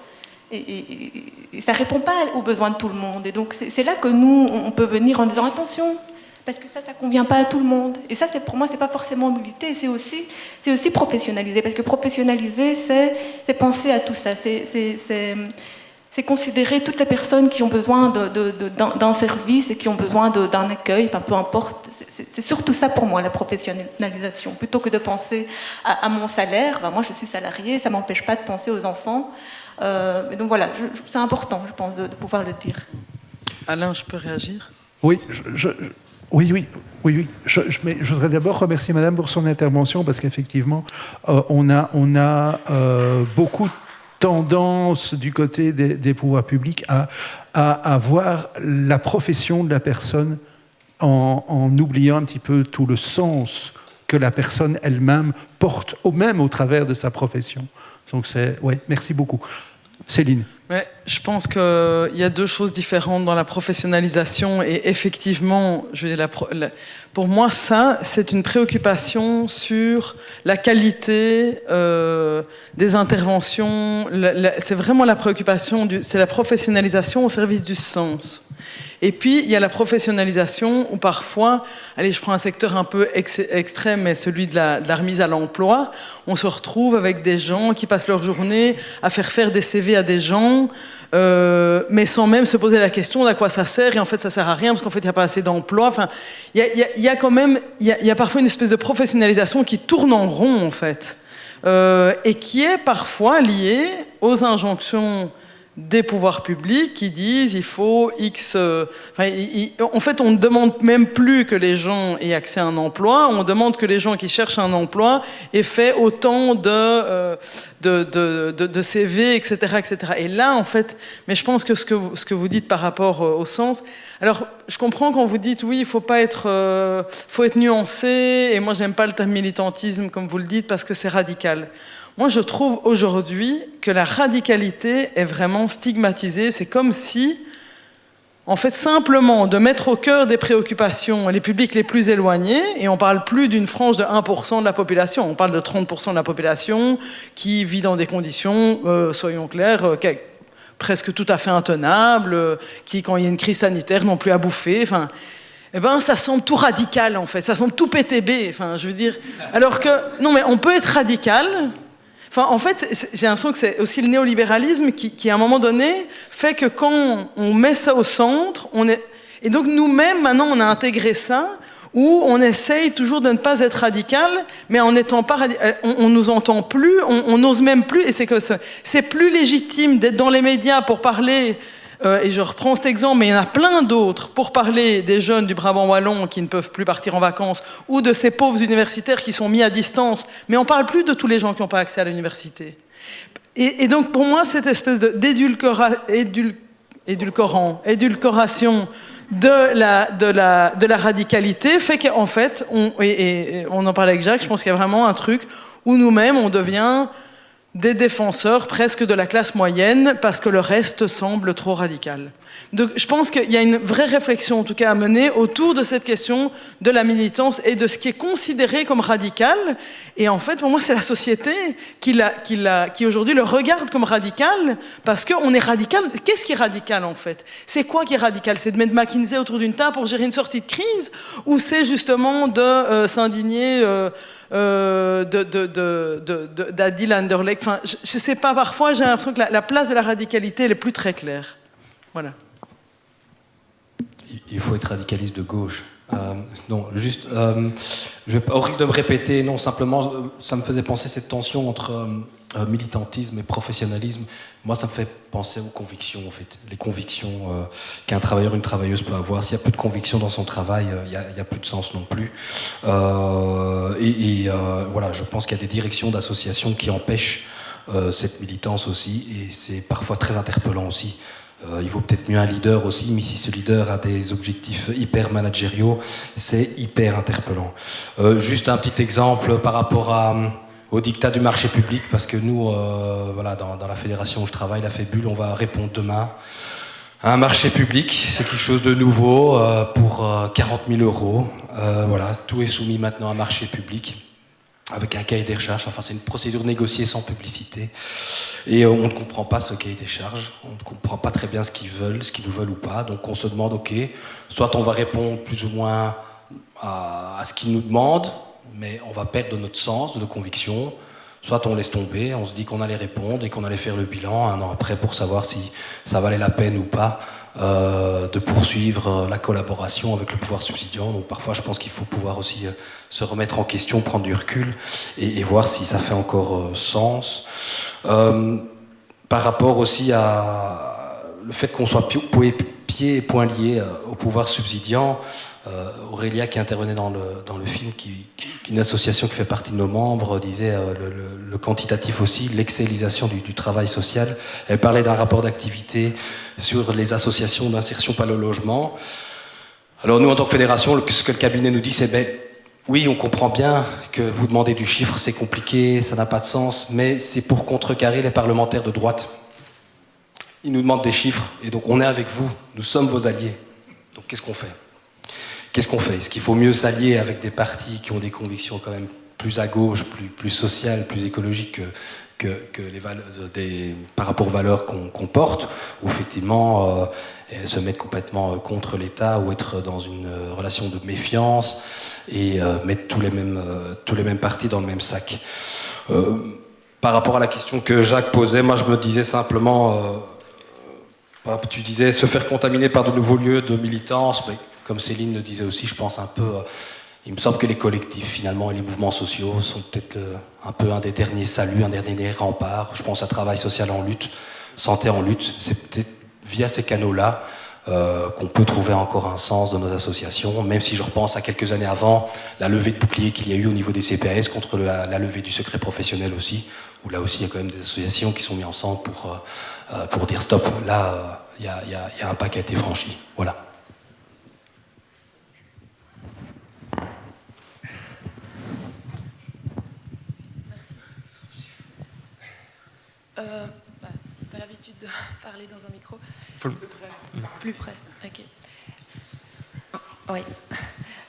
Et ça ne répond pas aux besoins de tout le monde. Et donc c'est là que nous, on peut venir en disant attention, parce que ça ne convient pas à tout le monde. Et ça, pour moi, c'est pas forcément militer, c'est aussi professionnaliser. Parce que professionnaliser, c'est penser à tout ça. C'est considérer toutes les personnes qui ont besoin d'un service et qui ont besoin d'un accueil, enfin, peu importe. C'est surtout ça pour moi, la professionnalisation. Plutôt que de penser à mon salaire, moi je suis salariée, ça ne m'empêche pas de penser aux enfants. Et donc voilà, c'est important, je pense, de pouvoir le dire. Alain, je peux réagir ? Oui, Oui. Je voudrais d'abord remercier Madame pour son intervention, parce qu'effectivement, on a beaucoup tendance du côté des pouvoirs publics à voir la profession de la personne en oubliant un petit peu tout le sens que la personne elle-même porte, même au travers de sa profession. Donc merci beaucoup. Céline. Ouais, je pense qu'il y a deux choses différentes dans la professionnalisation, et effectivement, pour moi, ça, c'est une préoccupation sur la qualité des interventions. C'est vraiment la préoccupation, c'est la professionnalisation au service du sens. Et puis, il y a la professionnalisation où parfois, allez, je prends un secteur un peu extrême, mais celui de la remise à l'emploi, on se retrouve avec des gens qui passent leur journée à faire des CV à des gens, mais sans même se poser la question d'à quoi ça sert, et en fait, ça sert à rien, parce qu'en fait, il n'y a pas assez d'emplois. Enfin, il y a quand même, il y a parfois une espèce de professionnalisation qui tourne en rond, en fait, et qui est parfois liée aux injonctions des pouvoirs publics qui disent il faut X... en fait, on ne demande même plus que les gens aient accès à un emploi, on demande que les gens qui cherchent un emploi aient fait autant de CV, etc., etc. Et là, en fait, mais je pense que ce que vous dites par rapport au sens... Alors, je comprends quand vous dites, oui, il faut être nuancé, et moi, j'aime pas le terme militantisme, comme vous le dites, parce que c'est radical. Moi, je trouve aujourd'hui que la radicalité est vraiment stigmatisée. C'est comme si, en fait, simplement de mettre au cœur des préoccupations les publics les plus éloignés, et on ne parle plus d'une frange de 1% de la population, on parle de 30% de la population qui vit dans des conditions, soyons clairs, presque tout à fait intenables, qui, quand il y a une crise sanitaire, n'ont plus à bouffer. Enfin, eh ben, ça semble tout radical, en fait. Ça semble tout PTB. Enfin, je veux dire... Alors que... Non, mais on peut être radical... Enfin, en fait, j'ai l'impression que c'est aussi le néolibéralisme qui, à un moment donné, fait que quand on met ça au centre, et donc nous-mêmes, maintenant, on a intégré ça, où on essaye toujours de ne pas être radical, mais en n'étant pas on nous entend plus, on n'ose même plus, et c'est que c'est plus légitime d'être dans les médias pour parler... et je reprends cet exemple, mais il y en a plein d'autres, pour parler des jeunes du Brabant wallon qui ne peuvent plus partir en vacances, ou de ces pauvres universitaires qui sont mis à distance, mais on ne parle plus de tous les gens qui n'ont pas accès à l'université. Et donc pour moi, cette espèce d'édulcoration de la radicalité fait qu'en fait, on en parlait avec Jacques, je pense qu'il y a vraiment un truc où nous-mêmes, on devient des défenseurs presque de la classe moyenne parce que le reste semble trop radical. Donc je pense qu'il y a une vraie réflexion en tout cas à mener autour de cette question de la militance et de ce qui est considéré comme radical. Et en fait, pour moi, c'est la société qui aujourd'hui le regarde comme radical parce qu'on est radical. Qu'est-ce qui est radical en fait? C'est quoi qui est radical? C'est de mettre McKinsey autour d'une table pour gérer une sortie de crise, ou c'est justement de s'indigner d'Adil Anderlecht? Enfin, je ne sais pas, parfois j'ai l'impression que la place de la radicalité elle est plus très claire. Voilà. Il faut être radicaliste de gauche. Non, juste, au risque de me répéter, non, simplement, ça me faisait penser cette tension entre militantisme et professionnalisme. Moi, ça me fait penser aux convictions, en fait. Les convictions qu'un travailleur, une travailleuse peut avoir. S'il y a plus de convictions dans son travail, il n'y a plus de sens non plus. Voilà, je pense qu'il y a des directions d'associations qui empêchent cette militance aussi, et c'est parfois très interpellant aussi. Il vaut peut-être mieux un leader aussi, mais si ce leader a des objectifs hyper managériaux, c'est hyper interpellant. Juste un petit exemple par rapport au dictat du marché public, parce que nous, voilà, dans la fédération où je travaille, la FEBUL, on va répondre demain à un marché public. C'est quelque chose de nouveau pour 40 000 €. Voilà, tout est soumis maintenant à un marché public, avec un cahier des charges. Enfin, c'est une procédure négociée sans publicité. Et on ne comprend pas ce cahier des charges. On ne comprend pas très bien ce qu'ils veulent, ce qu'ils nous veulent ou pas. Donc on se demande, ok, soit on va répondre plus ou moins à ce qu'ils nous demandent, mais on va perdre de notre sens, de nos convictions. Soit on laisse tomber, on se dit qu'on allait répondre et qu'on allait faire le bilan un an après pour savoir si ça valait la peine ou pas de poursuivre la collaboration avec le pouvoir subsidiant. Donc parfois je pense qu'il faut pouvoir aussi se remettre en question, prendre du recul et voir si ça fait encore sens. Par rapport aussi à le fait qu'on soit pieds et poings liés au pouvoir subsidiant, Aurélia qui intervenait dans le film, une association qui fait partie de nos membres, disait le quantitatif aussi, l'excellisation du travail social. Elle parlait d'un rapport d'activité sur les associations d'insertion par le logement. Alors nous, en tant que fédération, ce que le cabinet nous dit, c'est oui, on comprend bien que vous demandez du chiffre, c'est compliqué, ça n'a pas de sens, mais c'est pour contrecarrer les parlementaires de droite. Ils nous demandent des chiffres, et donc on est avec vous, nous sommes vos alliés. Donc qu'est-ce qu'on fait ? Est-ce qu'il faut mieux s'allier avec des partis qui ont des convictions quand même plus à gauche, plus sociales, plus écologiques que les valeurs, par rapport aux valeurs qu'on porte, ou effectivement se mettre complètement contre l'État ou être dans une relation de méfiance et mettre tous les mêmes partis dans le même sac. Par rapport à la question que Jacques posait, moi je me disais simplement, tu disais se faire contaminer par de nouveaux lieux de militance, mais comme Céline le disait aussi, je pense un peu, il me semble que les collectifs finalement et les mouvements sociaux sont peut-être un peu un des derniers saluts, un des derniers remparts. Je pense à Travail Social en lutte, Santé en lutte. C'est peut-être via ces canaux-là qu'on peut trouver encore un sens dans nos associations, même si je repense à quelques années avant, la levée de bouclier qu'il y a eu au niveau des CPAS contre la levée du secret professionnel aussi, où là aussi il y a quand même des associations qui sont mises ensemble pour dire stop, là il y a un pas qui a été franchi. Voilà. Pas l'habitude de parler dans un micro. Plus près. Ok. Oui.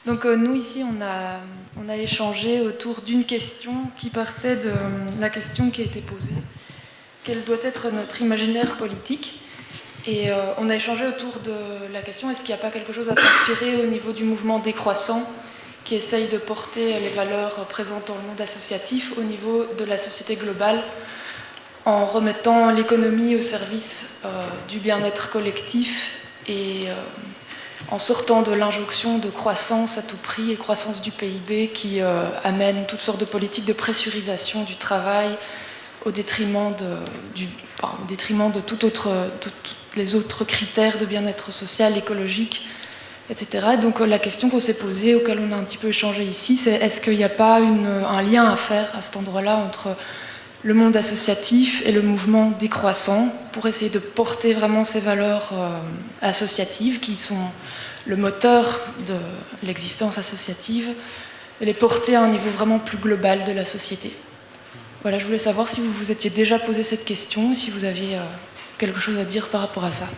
Donc nous ici, on a échangé autour d'une question qui partait de la question qui a été posée. Quel doit être notre imaginaire politique ? Et on a échangé autour de la question, est-ce qu'il n'y a pas quelque chose à s'inspirer au niveau du mouvement décroissant qui essaye de porter les valeurs présentes dans le monde associatif au niveau de la société globale, en remettant l'économie au service du bien-être collectif et en sortant de l'injonction de croissance à tout prix et croissance du PIB qui amène toutes sortes de politiques de pressurisation du travail au détriment de tous les autres critères de bien-être social, écologique, etc. Donc la question qu'on s'est posée, auquel on a un petit peu échangé ici, c'est est-ce qu'il n'y a pas un lien à faire à cet endroit-là entre le monde associatif et le mouvement décroissant pour essayer de porter vraiment ces valeurs associatives qui sont le moteur de l'existence associative et les porter à un niveau vraiment plus global de la société. Voilà, je voulais savoir si vous vous étiez déjà posé cette question et si vous aviez quelque chose à dire par rapport à ça.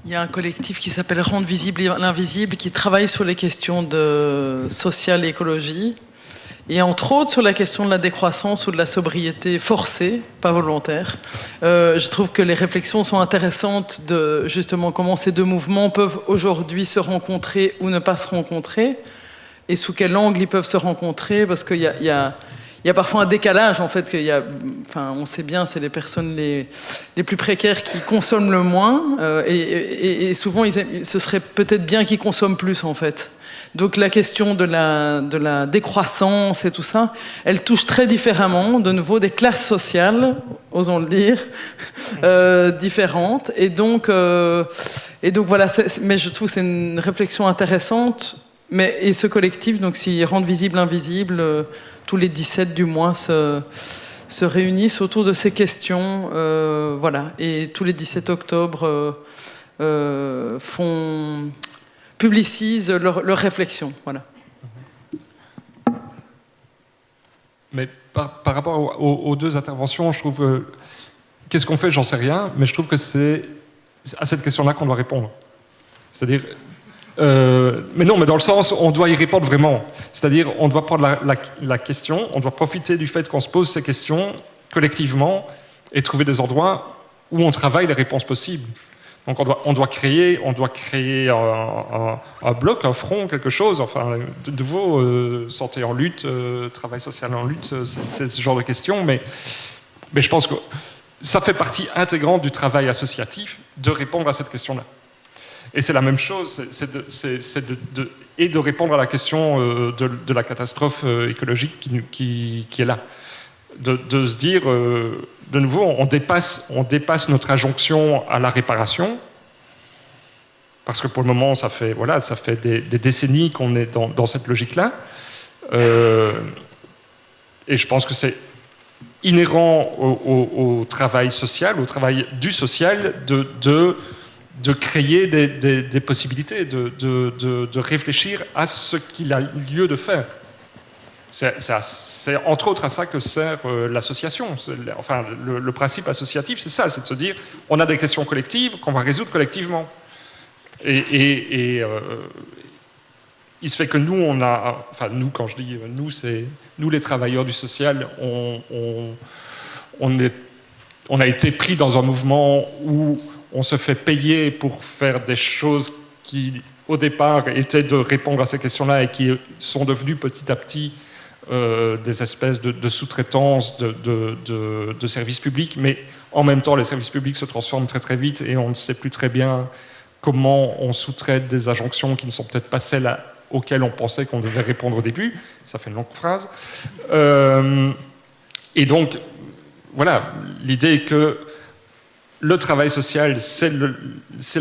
Il y a un collectif qui s'appelle Rendre visible l'invisible qui travaille sur les questions de sociale et écologie et entre autres sur la question de la décroissance ou de la sobriété forcée, pas volontaire. Je trouve que les réflexions sont intéressantes de justement comment ces deux mouvements peuvent aujourd'hui se rencontrer ou ne pas se rencontrer et sous quel angle ils peuvent se rencontrer parce qu'il y a parfois un décalage en fait on sait bien c'est les personnes les plus précaires qui consomment le moins et souvent ce serait peut-être bien qu'ils consomment plus en fait. Donc la question de la décroissance et tout ça, elle touche très différemment de nouveau des classes sociales, osons le dire, différentes et donc voilà. Mais je trouve que c'est une réflexion intéressante. Et ce collectif, donc s'ils rendent visible l'invisible, tous les 17 du mois se réunissent autour de ces questions, voilà. Et tous les 17 octobre publicisent leurs réflexions, voilà. Mais par rapport aux deux interventions, je trouve qu'est-ce qu'on fait, j'en sais rien, mais je trouve que c'est à cette question-là qu'on doit répondre. C'est-à-dire mais non, mais dans le sens, on doit y répondre vraiment. C'est-à-dire, on doit prendre la question, on doit profiter du fait qu'on se pose ces questions collectivement et trouver des endroits où on travaille les réponses possibles. Donc, on doit créer un bloc, un front, quelque chose. Enfin, de nouveau, santé en lutte, travail social en lutte, c'est ce genre de questions. Mais je pense que ça fait partie intégrante du travail associatif de répondre à cette question-là. Et c'est la même chose, c'est de répondre à la question de la catastrophe écologique qui est là. De se dire, de nouveau, on dépasse notre injonction à la réparation, parce que pour le moment, ça fait des décennies qu'on est dans cette logique-là. Et je pense que c'est inhérent au travail social, au travail du social, de créer des possibilités, de réfléchir à ce qu'il a lieu de faire. C'est entre autres à ça que sert l'association. Enfin, le principe associatif, c'est ça, c'est de se dire, on a des questions collectives qu'on va résoudre collectivement. Et il se fait que nous, nous, quand je dis nous, c'est nous les travailleurs du social, on a été pris dans un mouvement où on se fait payer pour faire des choses qui, au départ, étaient de répondre à ces questions-là et qui sont devenues petit à petit des espèces de sous-traitance de services publics. Mais en même temps, les services publics se transforment très très vite et on ne sait plus très bien comment on sous-traite des injonctions qui ne sont peut-être pas celles auxquelles on pensait qu'on devait répondre au début. Ça fait une longue phrase. Et donc, voilà, l'idée est que le travail social, c'est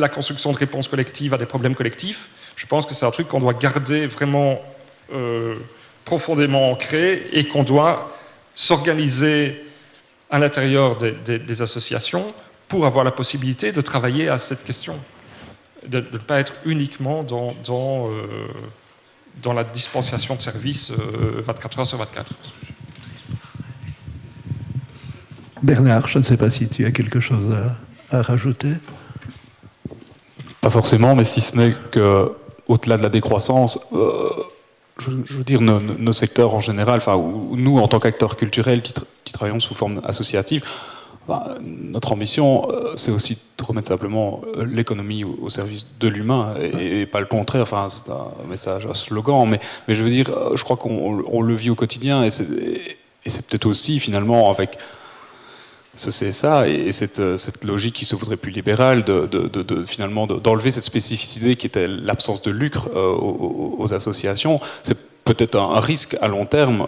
la construction de réponses collectives à des problèmes collectifs. Je pense que c'est un truc qu'on doit garder vraiment profondément ancré et qu'on doit s'organiser à l'intérieur des associations pour avoir la possibilité de travailler à cette question. De ne pas être uniquement dans la dispensation de services 24 heures sur 24. Bernard, je ne sais pas si tu as quelque chose à rajouter. Pas forcément, mais si ce n'est qu'au-delà de la décroissance, je veux dire, nos secteurs en général, enfin, nous, en tant qu'acteurs culturels qui travaillons sous forme associative, notre ambition, c'est aussi de remettre simplement l'économie au service de l'humain et pas le contraire. Enfin, c'est un message, un slogan, mais je veux dire, je crois qu'on le vit au quotidien et c'est peut-être aussi finalement avec ce CSA et cette logique qui se voudrait plus libérale finalement d'enlever cette spécificité qui était l'absence de lucre aux associations. C'est peut-être un risque à long terme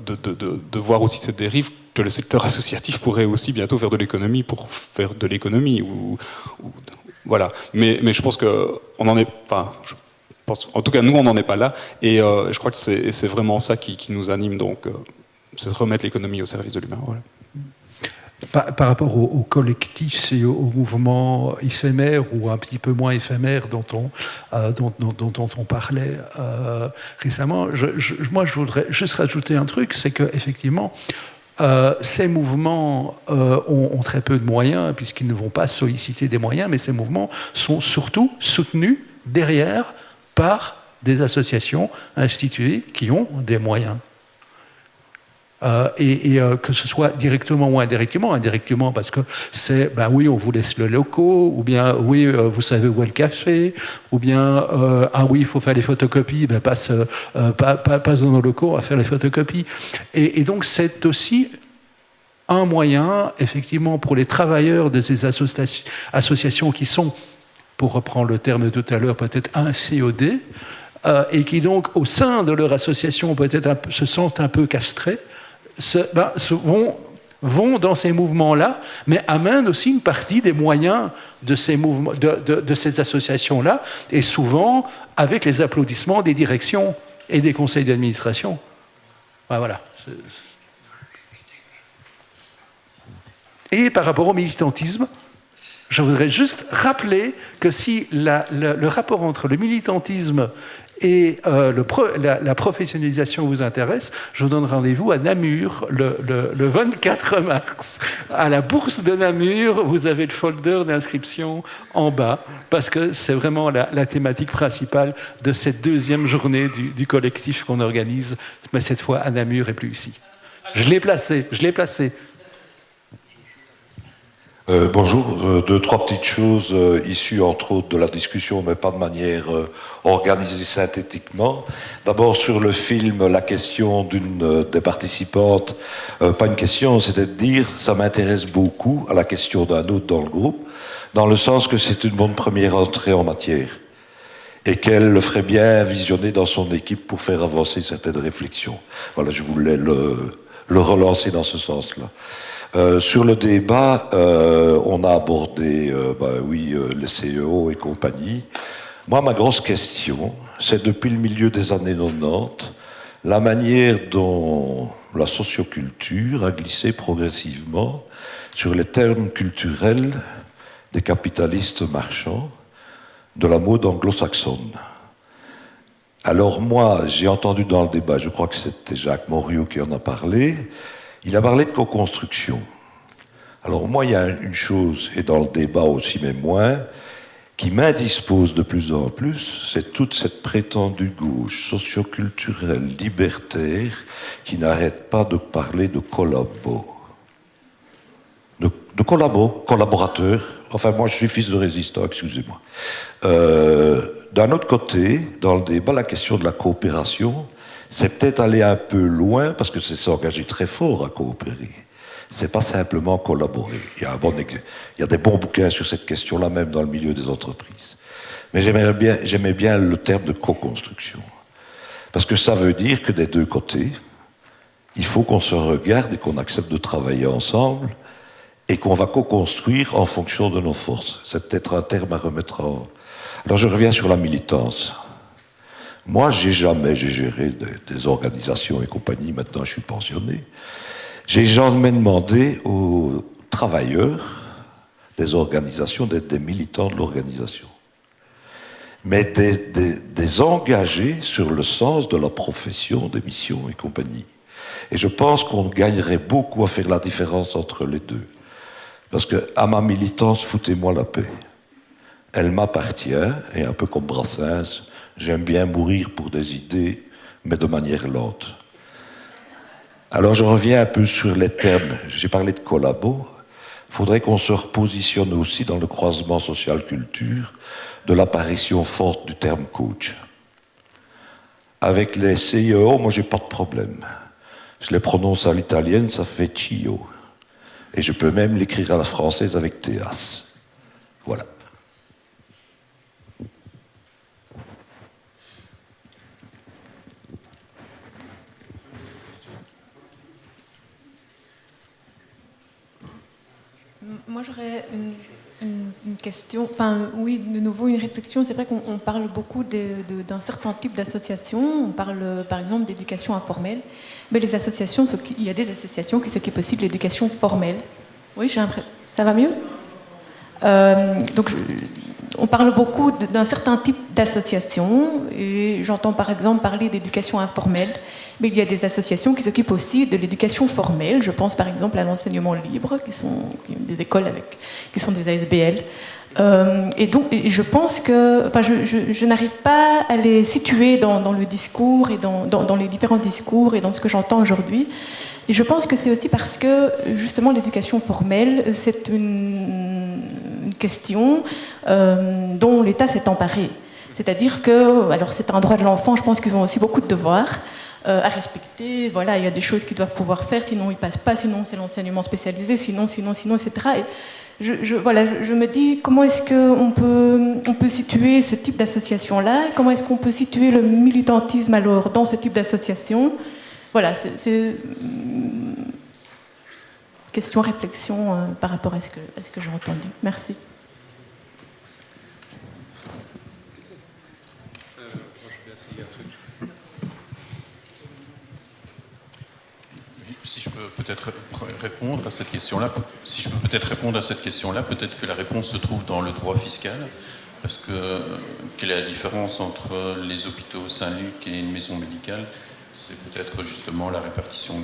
de voir aussi cette dérive que le secteur associatif pourrait aussi bientôt faire de l'économie pour faire de l'économie voilà. Mais je pense que on en est pas. en tout cas, nous, on n'en est pas là. Et je crois que c'est vraiment ça qui nous anime. Donc, c'est de remettre l'économie au service de l'humain. Voilà. Par rapport au collectif et au mouvement éphémère ou un petit peu moins éphémère dont on parlait récemment, moi je voudrais juste rajouter un truc, c'est qu'effectivement, ces mouvements ont très peu de moyens puisqu'ils ne vont pas solliciter des moyens, mais ces mouvements sont surtout soutenus derrière par des associations instituées qui ont des moyens. Que ce soit directement ou indirectement parce que c'est, ben oui, on vous laisse le locaux, ou bien oui, vous savez où est le café, ou bien ah oui, il faut faire les photocopies, ben passe dans nos locaux à faire les photocopies. Et donc c'est aussi un moyen, effectivement, pour les travailleurs de ces associations qui sont, pour reprendre le terme de tout à l'heure, peut-être un COD, et qui donc, au sein de leur association, peut-être se sentent un peu castrés, vont dans ces mouvements-là, mais amènent aussi une partie des moyens de ces mouvements, de ces associations-là, et souvent avec les applaudissements des directions et des conseils d'administration. Voilà. Et par rapport au militantisme, je voudrais juste rappeler que si le rapport entre le militantisme et la professionnalisation vous intéresse, je vous donne rendez-vous à Namur le 24 mars. À la bourse de Namur, vous avez le folder d'inscription en bas, parce que c'est vraiment la thématique principale de cette deuxième journée du collectif qu'on organise, mais cette fois à Namur et plus ici. Je l'ai placé. Bonjour, deux, trois petites choses issues entre autres de la discussion, mais pas de manière organisée synthétiquement. D'abord sur le film, la question d'une des participantes, pas une question, c'était de dire, ça m'intéresse beaucoup à la question d'un autre dans le groupe, dans le sens que c'est une bonne première entrée en matière et qu'elle le ferait bien visionner dans son équipe pour faire avancer certaines réflexions. Voilà, je voulais le relancer dans ce sens-là. Sur le débat, on a abordé, les CEO et compagnie. Moi, ma grosse question, c'est depuis le milieu des années 90, la manière dont la socioculture a glissé progressivement sur les termes culturels des capitalistes marchands de la mode anglo-saxonne. Alors moi, j'ai entendu dans le débat, je crois que c'était Jacques Moriot qui en a parlé, il a parlé de co-construction. Alors moi, il y a une chose, et dans le débat aussi, mais moins, qui m'indispose de plus en plus, c'est toute cette prétendue gauche socioculturelle, libertaire, qui n'arrête pas de parler de collabo. De collaborateurs. Enfin, moi, je suis fils de résistant, excusez-moi. D'un autre côté, dans le débat, la question de la coopération, c'est peut-être aller un peu loin, parce que c'est s'engager très fort à coopérer. C'est pas simplement collaborer. Il y a des bons bouquins sur cette question-là, même dans le milieu des entreprises. Mais j'aimais bien le terme de co-construction. Parce que ça veut dire que des deux côtés, il faut qu'on se regarde et qu'on accepte de travailler ensemble et qu'on va co-construire en fonction de nos forces. C'est peut-être un terme à remettre en... Alors je reviens sur la militance. Moi, j'ai géré des organisations et compagnie, maintenant je suis pensionné. J'ai jamais demandé aux travailleurs des organisations d'être des militants de l'organisation, mais des engagés sur le sens de la profession, des missions et compagnie. Et je pense qu'on gagnerait beaucoup à faire la différence entre les deux. Parce que à ma militance, foutez-moi la paix. Elle m'appartient, et un peu comme Brassens, j'aime bien mourir pour des idées, mais de manière lente. Alors je reviens un peu sur les termes. J'ai parlé de collabo. Il faudrait qu'on se repositionne aussi dans le croisement social-culture de l'apparition forte du terme coach. Avec les CIO, moi j'ai pas de problème. Je les prononce à l'italienne, ça fait CIO. Et je peux même l'écrire à la française avec TH. Voilà. Moi, j'aurais une Une question, enfin oui, de nouveau une réflexion. C'est vrai qu'on parle beaucoup d'un certain type d'associations. On parle par exemple d'éducation informelle, mais les associations, il y a des associations qui s'occupent aussi de l'éducation formelle. Oui, j'ai l'impression. Ça va mieux ? Donc, on parle beaucoup d'un certain type d'association, et j'entends par exemple parler d'éducation informelle, mais il y a des associations qui s'occupent aussi de l'éducation formelle. Je pense par exemple à l'enseignement libre, qui sont des écoles qui sont des ASBL. Et donc, je pense que, enfin, je n'arrive pas à les situer dans le discours et dans les différents discours et dans ce que j'entends aujourd'hui. Et je pense que c'est aussi parce que, justement, l'éducation formelle, c'est une question dont l'État s'est emparé. C'est-à-dire que, alors c'est un droit de l'enfant, je pense qu'ils ont aussi beaucoup de devoirs à respecter. Voilà, il y a des choses qu'ils doivent pouvoir faire, sinon ils ne passent pas, sinon c'est l'enseignement spécialisé, sinon, etc. Et je me dis, comment est-ce qu'on peut situer ce type d'association-là ? Comment est-ce qu'on peut situer le militantisme alors dans ce type d'association ? Voilà, c'est question, réflexion par rapport à ce que j'ai entendu. Merci. Si je peux peut-être répondre à cette question-là, peut-être que la réponse se trouve dans le droit fiscal, parce que quelle est la différence entre les hôpitaux Saint-Luc et une maison médicale ? C'est peut-être justement la répartition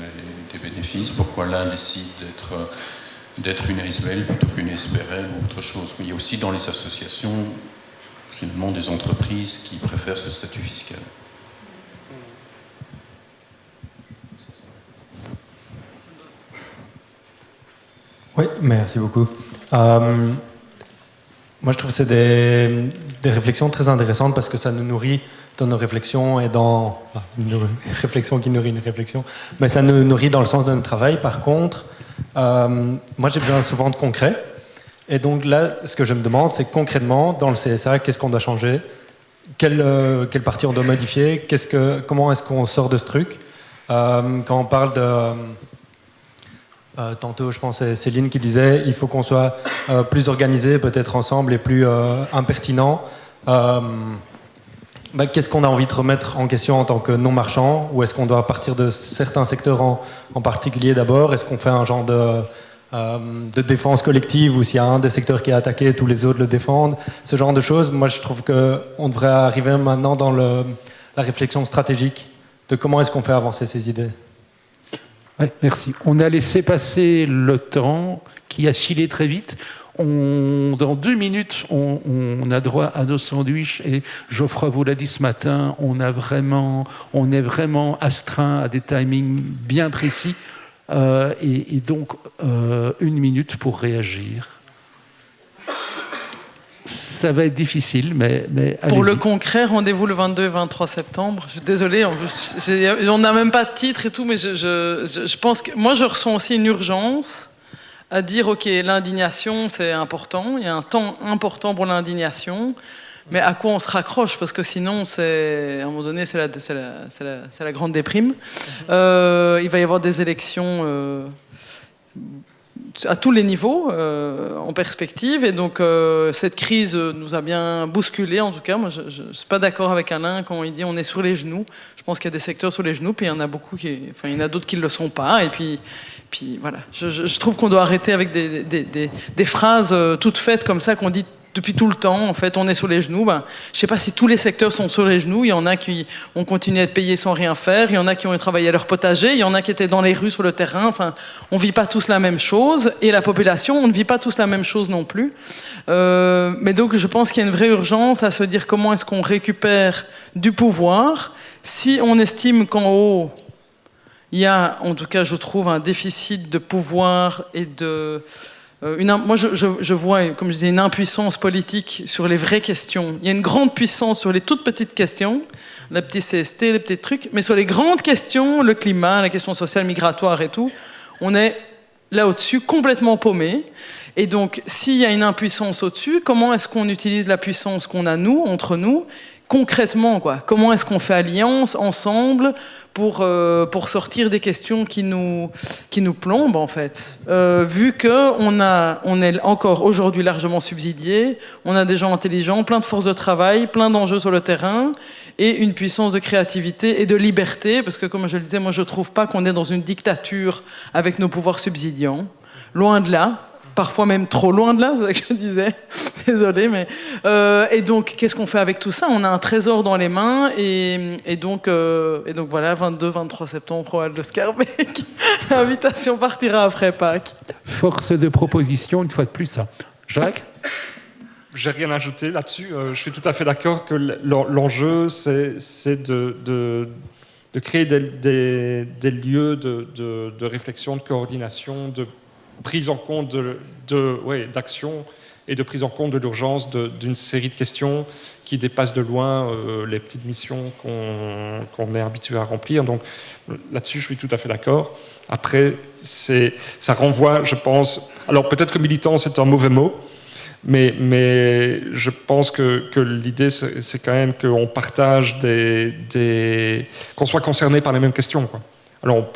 des bénéfices. Pourquoi l'un décide d'être une ASBL plutôt qu'une SPRL ou autre chose. Il y a aussi dans les associations, finalement, des entreprises qui préfèrent ce statut fiscal. Oui, merci beaucoup. Moi, je trouve que c'est des réflexions très intéressantes parce que ça nous nourrit dans nos réflexions et dans une réflexion qui nourrit une réflexion, mais ça nous nourrit dans le sens de notre travail. Par contre, moi, j'ai besoin souvent de concret. Et donc là, ce que je me demande, c'est concrètement, dans le CSA, qu'est-ce qu'on doit changer ? Quelle partie on doit modifier ? Comment est-ce qu'on sort de ce truc ? Quand on parle de... tantôt, je pense, c'est Céline qui disait il faut qu'on soit plus organisé, peut-être ensemble, et plus impertinent. Qu'est-ce qu'on a envie de remettre en question en tant que non-marchand ? Ou est-ce qu'on doit partir de certains secteurs en particulier d'abord ? Est-ce qu'on fait un genre de défense collective où s'il y a un des secteurs qui est attaqué, tous les autres le défendent ? Ce genre de choses, moi je trouve qu'on devrait arriver maintenant dans la réflexion stratégique de comment est-ce qu'on fait avancer ces idées. Oui, merci. On a laissé passer le temps qui a filé très vite. Dans 2 minutes, on a droit à nos sandwichs et Geoffroy vous l'a dit ce matin, on est vraiment astreint à des timings bien précis et donc 1 minute pour réagir. Ça va être difficile, mais pour le concret, rendez-vous le 22 et 23 septembre. Je suis désolée, on n'a même pas de titre et tout, mais je pense que moi je ressens aussi une urgence à dire ok, l'indignation c'est important, il y a un temps important pour l'indignation, mais à quoi on se raccroche ? Parce que sinon, à un moment donné, c'est la grande déprime. Il va y avoir des élections à tous les niveaux en perspective, et donc cette crise nous a bien bousculé. En tout cas, moi je ne suis pas d'accord avec Alain quand il dit on est sur les genoux. Je pense qu'il y a des secteurs sur les genoux, puis il y en a beaucoup il y en a d'autres qui ne le sont pas, et puis voilà. Je trouve qu'on doit arrêter avec des phrases toutes faites comme ça qu'on dit depuis tout le temps. En fait, on est sur les genoux. Je ne sais pas si tous les secteurs sont sur les genoux. Il y en a qui ont continué à être payés sans rien faire. Il y en a qui ont travaillé à leur potager. Il y en a qui étaient dans les rues, sur le terrain. Enfin, on ne vit pas tous la même chose. Et la population, on ne vit pas tous la même chose non plus. Mais donc, je pense qu'il y a une vraie urgence à se dire comment est-ce qu'on récupère du pouvoir. Si on estime qu'en haut, il y a, en tout cas, je trouve, un déficit de pouvoir et de... moi, je vois, comme je disais, une impuissance politique sur les vraies questions. Il y a une grande puissance sur les toutes petites questions, les petits CST, les petits trucs, mais sur les grandes questions, le climat, la question sociale, migratoire et tout, on est là au-dessus, complètement paumé. Et donc, s'il y a une impuissance au-dessus, comment est-ce qu'on utilise la puissance qu'on a, nous, entre nous ? concrètement, quoi. Comment est-ce qu'on fait alliance ensemble pour sortir des questions qui nous plombent, en fait. Vu qu'on est encore aujourd'hui largement subsidié, on a des gens intelligents, plein de forces de travail, plein d'enjeux sur le terrain, et une puissance de créativité et de liberté, parce que, comme je le disais, moi, je ne trouve pas qu'on est dans une dictature avec nos pouvoirs subsidiants. Loin de là. Parfois même trop loin de là, c'est ça que je disais. Désolée, mais... et donc, qu'est-ce qu'on fait avec tout ça? On a un trésor dans les mains, et donc voilà, 22-23 septembre au Hall de Schaerbeek. L'invitation partira après Pâques. Force de proposition, une fois de plus, ça. Jacques? J'ai rien à ajouter là-dessus. Je suis tout à fait d'accord que l'enjeu, c'est de créer des lieux de réflexion, de coordination, de prise en compte d'action et de prise en compte de l'urgence d'une série de questions qui dépassent de loin les petites missions qu'on est habitué à remplir. Donc là-dessus, je suis tout à fait d'accord. Après, ça renvoie, je pense... Alors peut-être que militant, c'est un mauvais mot, mais je pense que l'idée, c'est quand même qu'on partage qu'on soit concerné par les mêmes questions, quoi. Alors,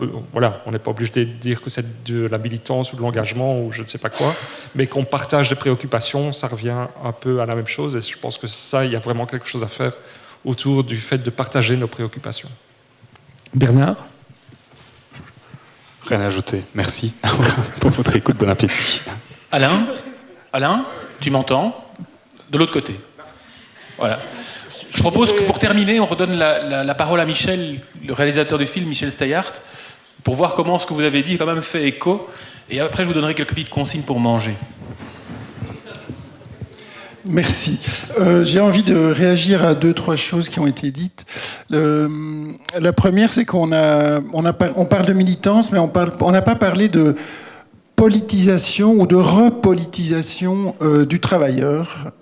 on n'est pas obligé de dire que c'est de la militance ou de l'engagement ou je ne sais pas quoi, mais qu'on partage des préoccupations, ça revient un peu à la même chose. Et je pense que ça, il y a vraiment quelque chose à faire autour du fait de partager nos préoccupations. Bernard? Rien à ajouter. Merci pour votre écoute. Bon appétit. Alain, tu m'entends? De l'autre côté. Voilà. Je propose que pour terminer, on redonne la parole à Michel, le réalisateur du film, Michel Steyart, pour voir comment ce que vous avez dit a quand même fait écho. Et après, je vous donnerai quelques petites consignes pour manger. Merci. J'ai envie de réagir à 2-3 choses qui ont été dites. La première, c'est on parle de militance, mais on n'a pas parlé de politisation ou de repolitisation du travailleur.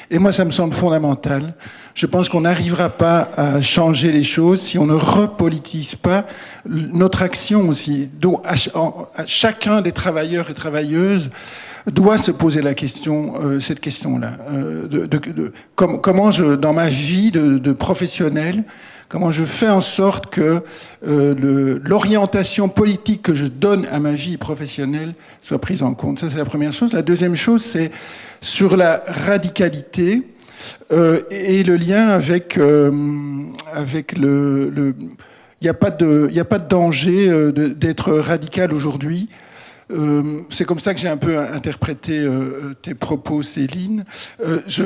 Et moi, ça me semble fondamental. Je pense qu'on n'arrivera pas à changer les choses si on ne repolitise pas notre action aussi. Donc, chacun des travailleurs et travailleuses doit se poser la question, cette question-là. Comment dans ma vie de professionnel, comment je fais en sorte que l'orientation politique que je donne à ma vie professionnelle soit prise en compte. Ça, c'est la première chose. La deuxième chose, c'est sur la radicalité et le lien avec le... Il n'y a pas de danger d'être radical aujourd'hui. C'est comme ça que j'ai un peu interprété tes propos, Céline. Je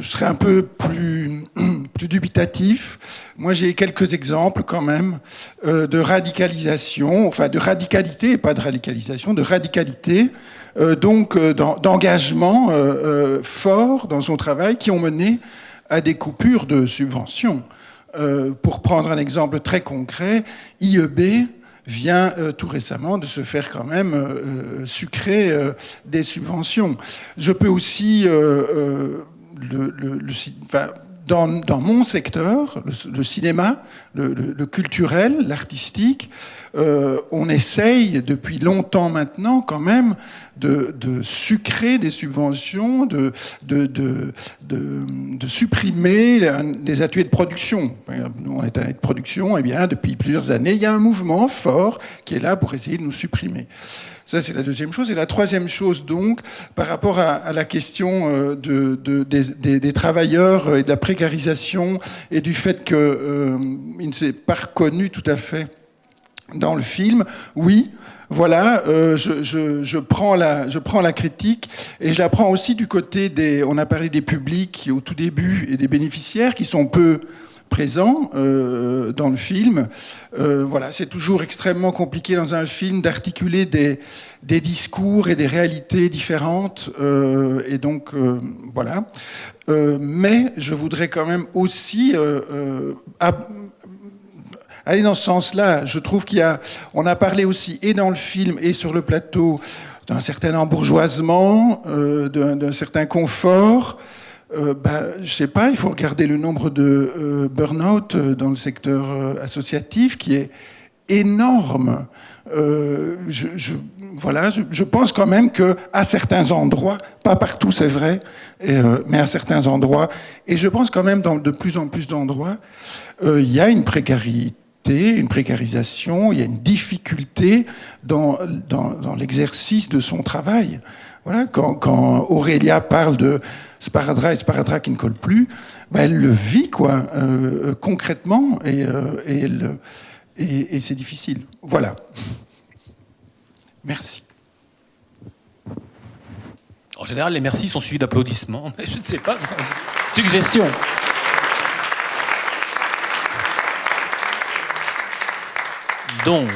serais un peu plus dubitatif. Moi, j'ai quelques exemples quand même de radicalisation, enfin de radicalité, et pas de radicalisation, de radicalité, donc d'engagement fort dans son travail qui ont mené à des coupures de subventions. Pour prendre un exemple très concret, IEB vient tout récemment de se faire quand même sucrer des subventions. Je peux aussi, dans mon secteur, le cinéma, le culturel, l'artistique, on essaye depuis longtemps maintenant quand même de sucrer des subventions, de supprimer des ateliers de production. Nous, on est un atelier de production, et bien depuis plusieurs années, il y a un mouvement fort qui est là pour essayer de nous supprimer. Ça, c'est la deuxième chose. Et la troisième chose, donc, par rapport à la question des travailleurs et de la précarisation et du fait qu'il ne s'est pas reconnu tout à fait dans le film, oui, voilà, je prends la critique et je la prends aussi du côté on a parlé des publics au tout début et des bénéficiaires qui sont peu présents dans le film. Voilà, c'est toujours extrêmement compliqué dans un film d'articuler des discours et des réalités différentes. Et donc, voilà. Mais je voudrais quand même aussi aller dans ce sens-là. Je trouve on a parlé aussi, et dans le film, et sur le plateau, d'un certain embourgeoisement, d'un certain confort. Je sais pas, il faut regarder le nombre de burn-out dans le secteur associatif qui est énorme. je pense quand même qu'à certains endroits, pas partout c'est vrai, mais à certains endroits, et je pense quand même dans de plus en plus d'endroits, il y a une précarité, une précarisation, il y a une difficulté dans l'exercice de son travail. Voilà, quand Aurélia parle de sparadrap qui ne colle plus, ben elle le vit quoi, concrètement, et c'est difficile. Voilà. Merci. En général, les merci sont suivis d'applaudissements. Je ne sais pas. Suggestion. Donc,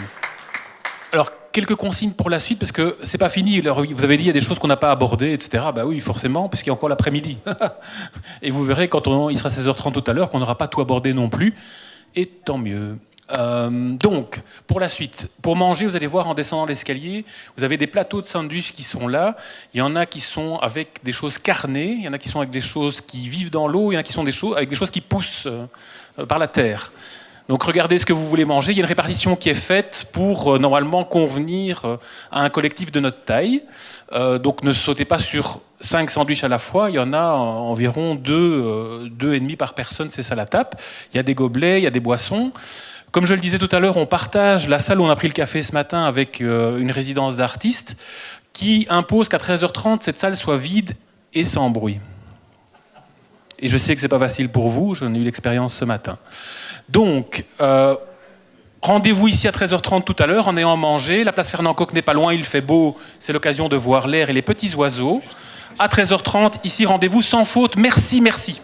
alors, quelques consignes pour la suite, parce que c'est pas fini. Alors, vous avez dit, il y a des choses qu'on n'a pas abordées, etc. Bah oui, forcément, parce qu'il y a encore l'après-midi. Et vous verrez, quand il sera 16h30 tout à l'heure, qu'on n'aura pas tout abordé non plus. Et tant mieux. Donc, pour la suite, pour manger, vous allez voir en descendant l'escalier, vous avez des plateaux de sandwich qui sont là. Il y en a qui sont avec des choses carnées, il y en a qui sont avec des choses qui vivent dans l'eau, il y en a qui sont avec des choses qui poussent par la terre. Donc regardez ce que vous voulez manger. Il y a une répartition qui est faite pour normalement convenir à un collectif de notre taille. Donc ne sautez pas sur 5 sandwichs à la fois. Il y en a environ 2,5 par personne, c'est ça la tape. Il y a des gobelets, il y a des boissons. Comme je le disais tout à l'heure, on partage la salle où on a pris le café ce matin avec une résidence d'artistes qui impose qu'à 13h30, cette salle soit vide et sans bruit. Et je sais que ce n'est pas facile pour vous, j'en ai eu l'expérience ce matin. Donc, rendez-vous ici à 13h30 tout à l'heure en ayant mangé. La place Fernand Coq n'est pas loin, il fait beau, c'est l'occasion de voir l'air et les petits oiseaux. À 13h30, ici, rendez-vous sans faute. Merci, merci.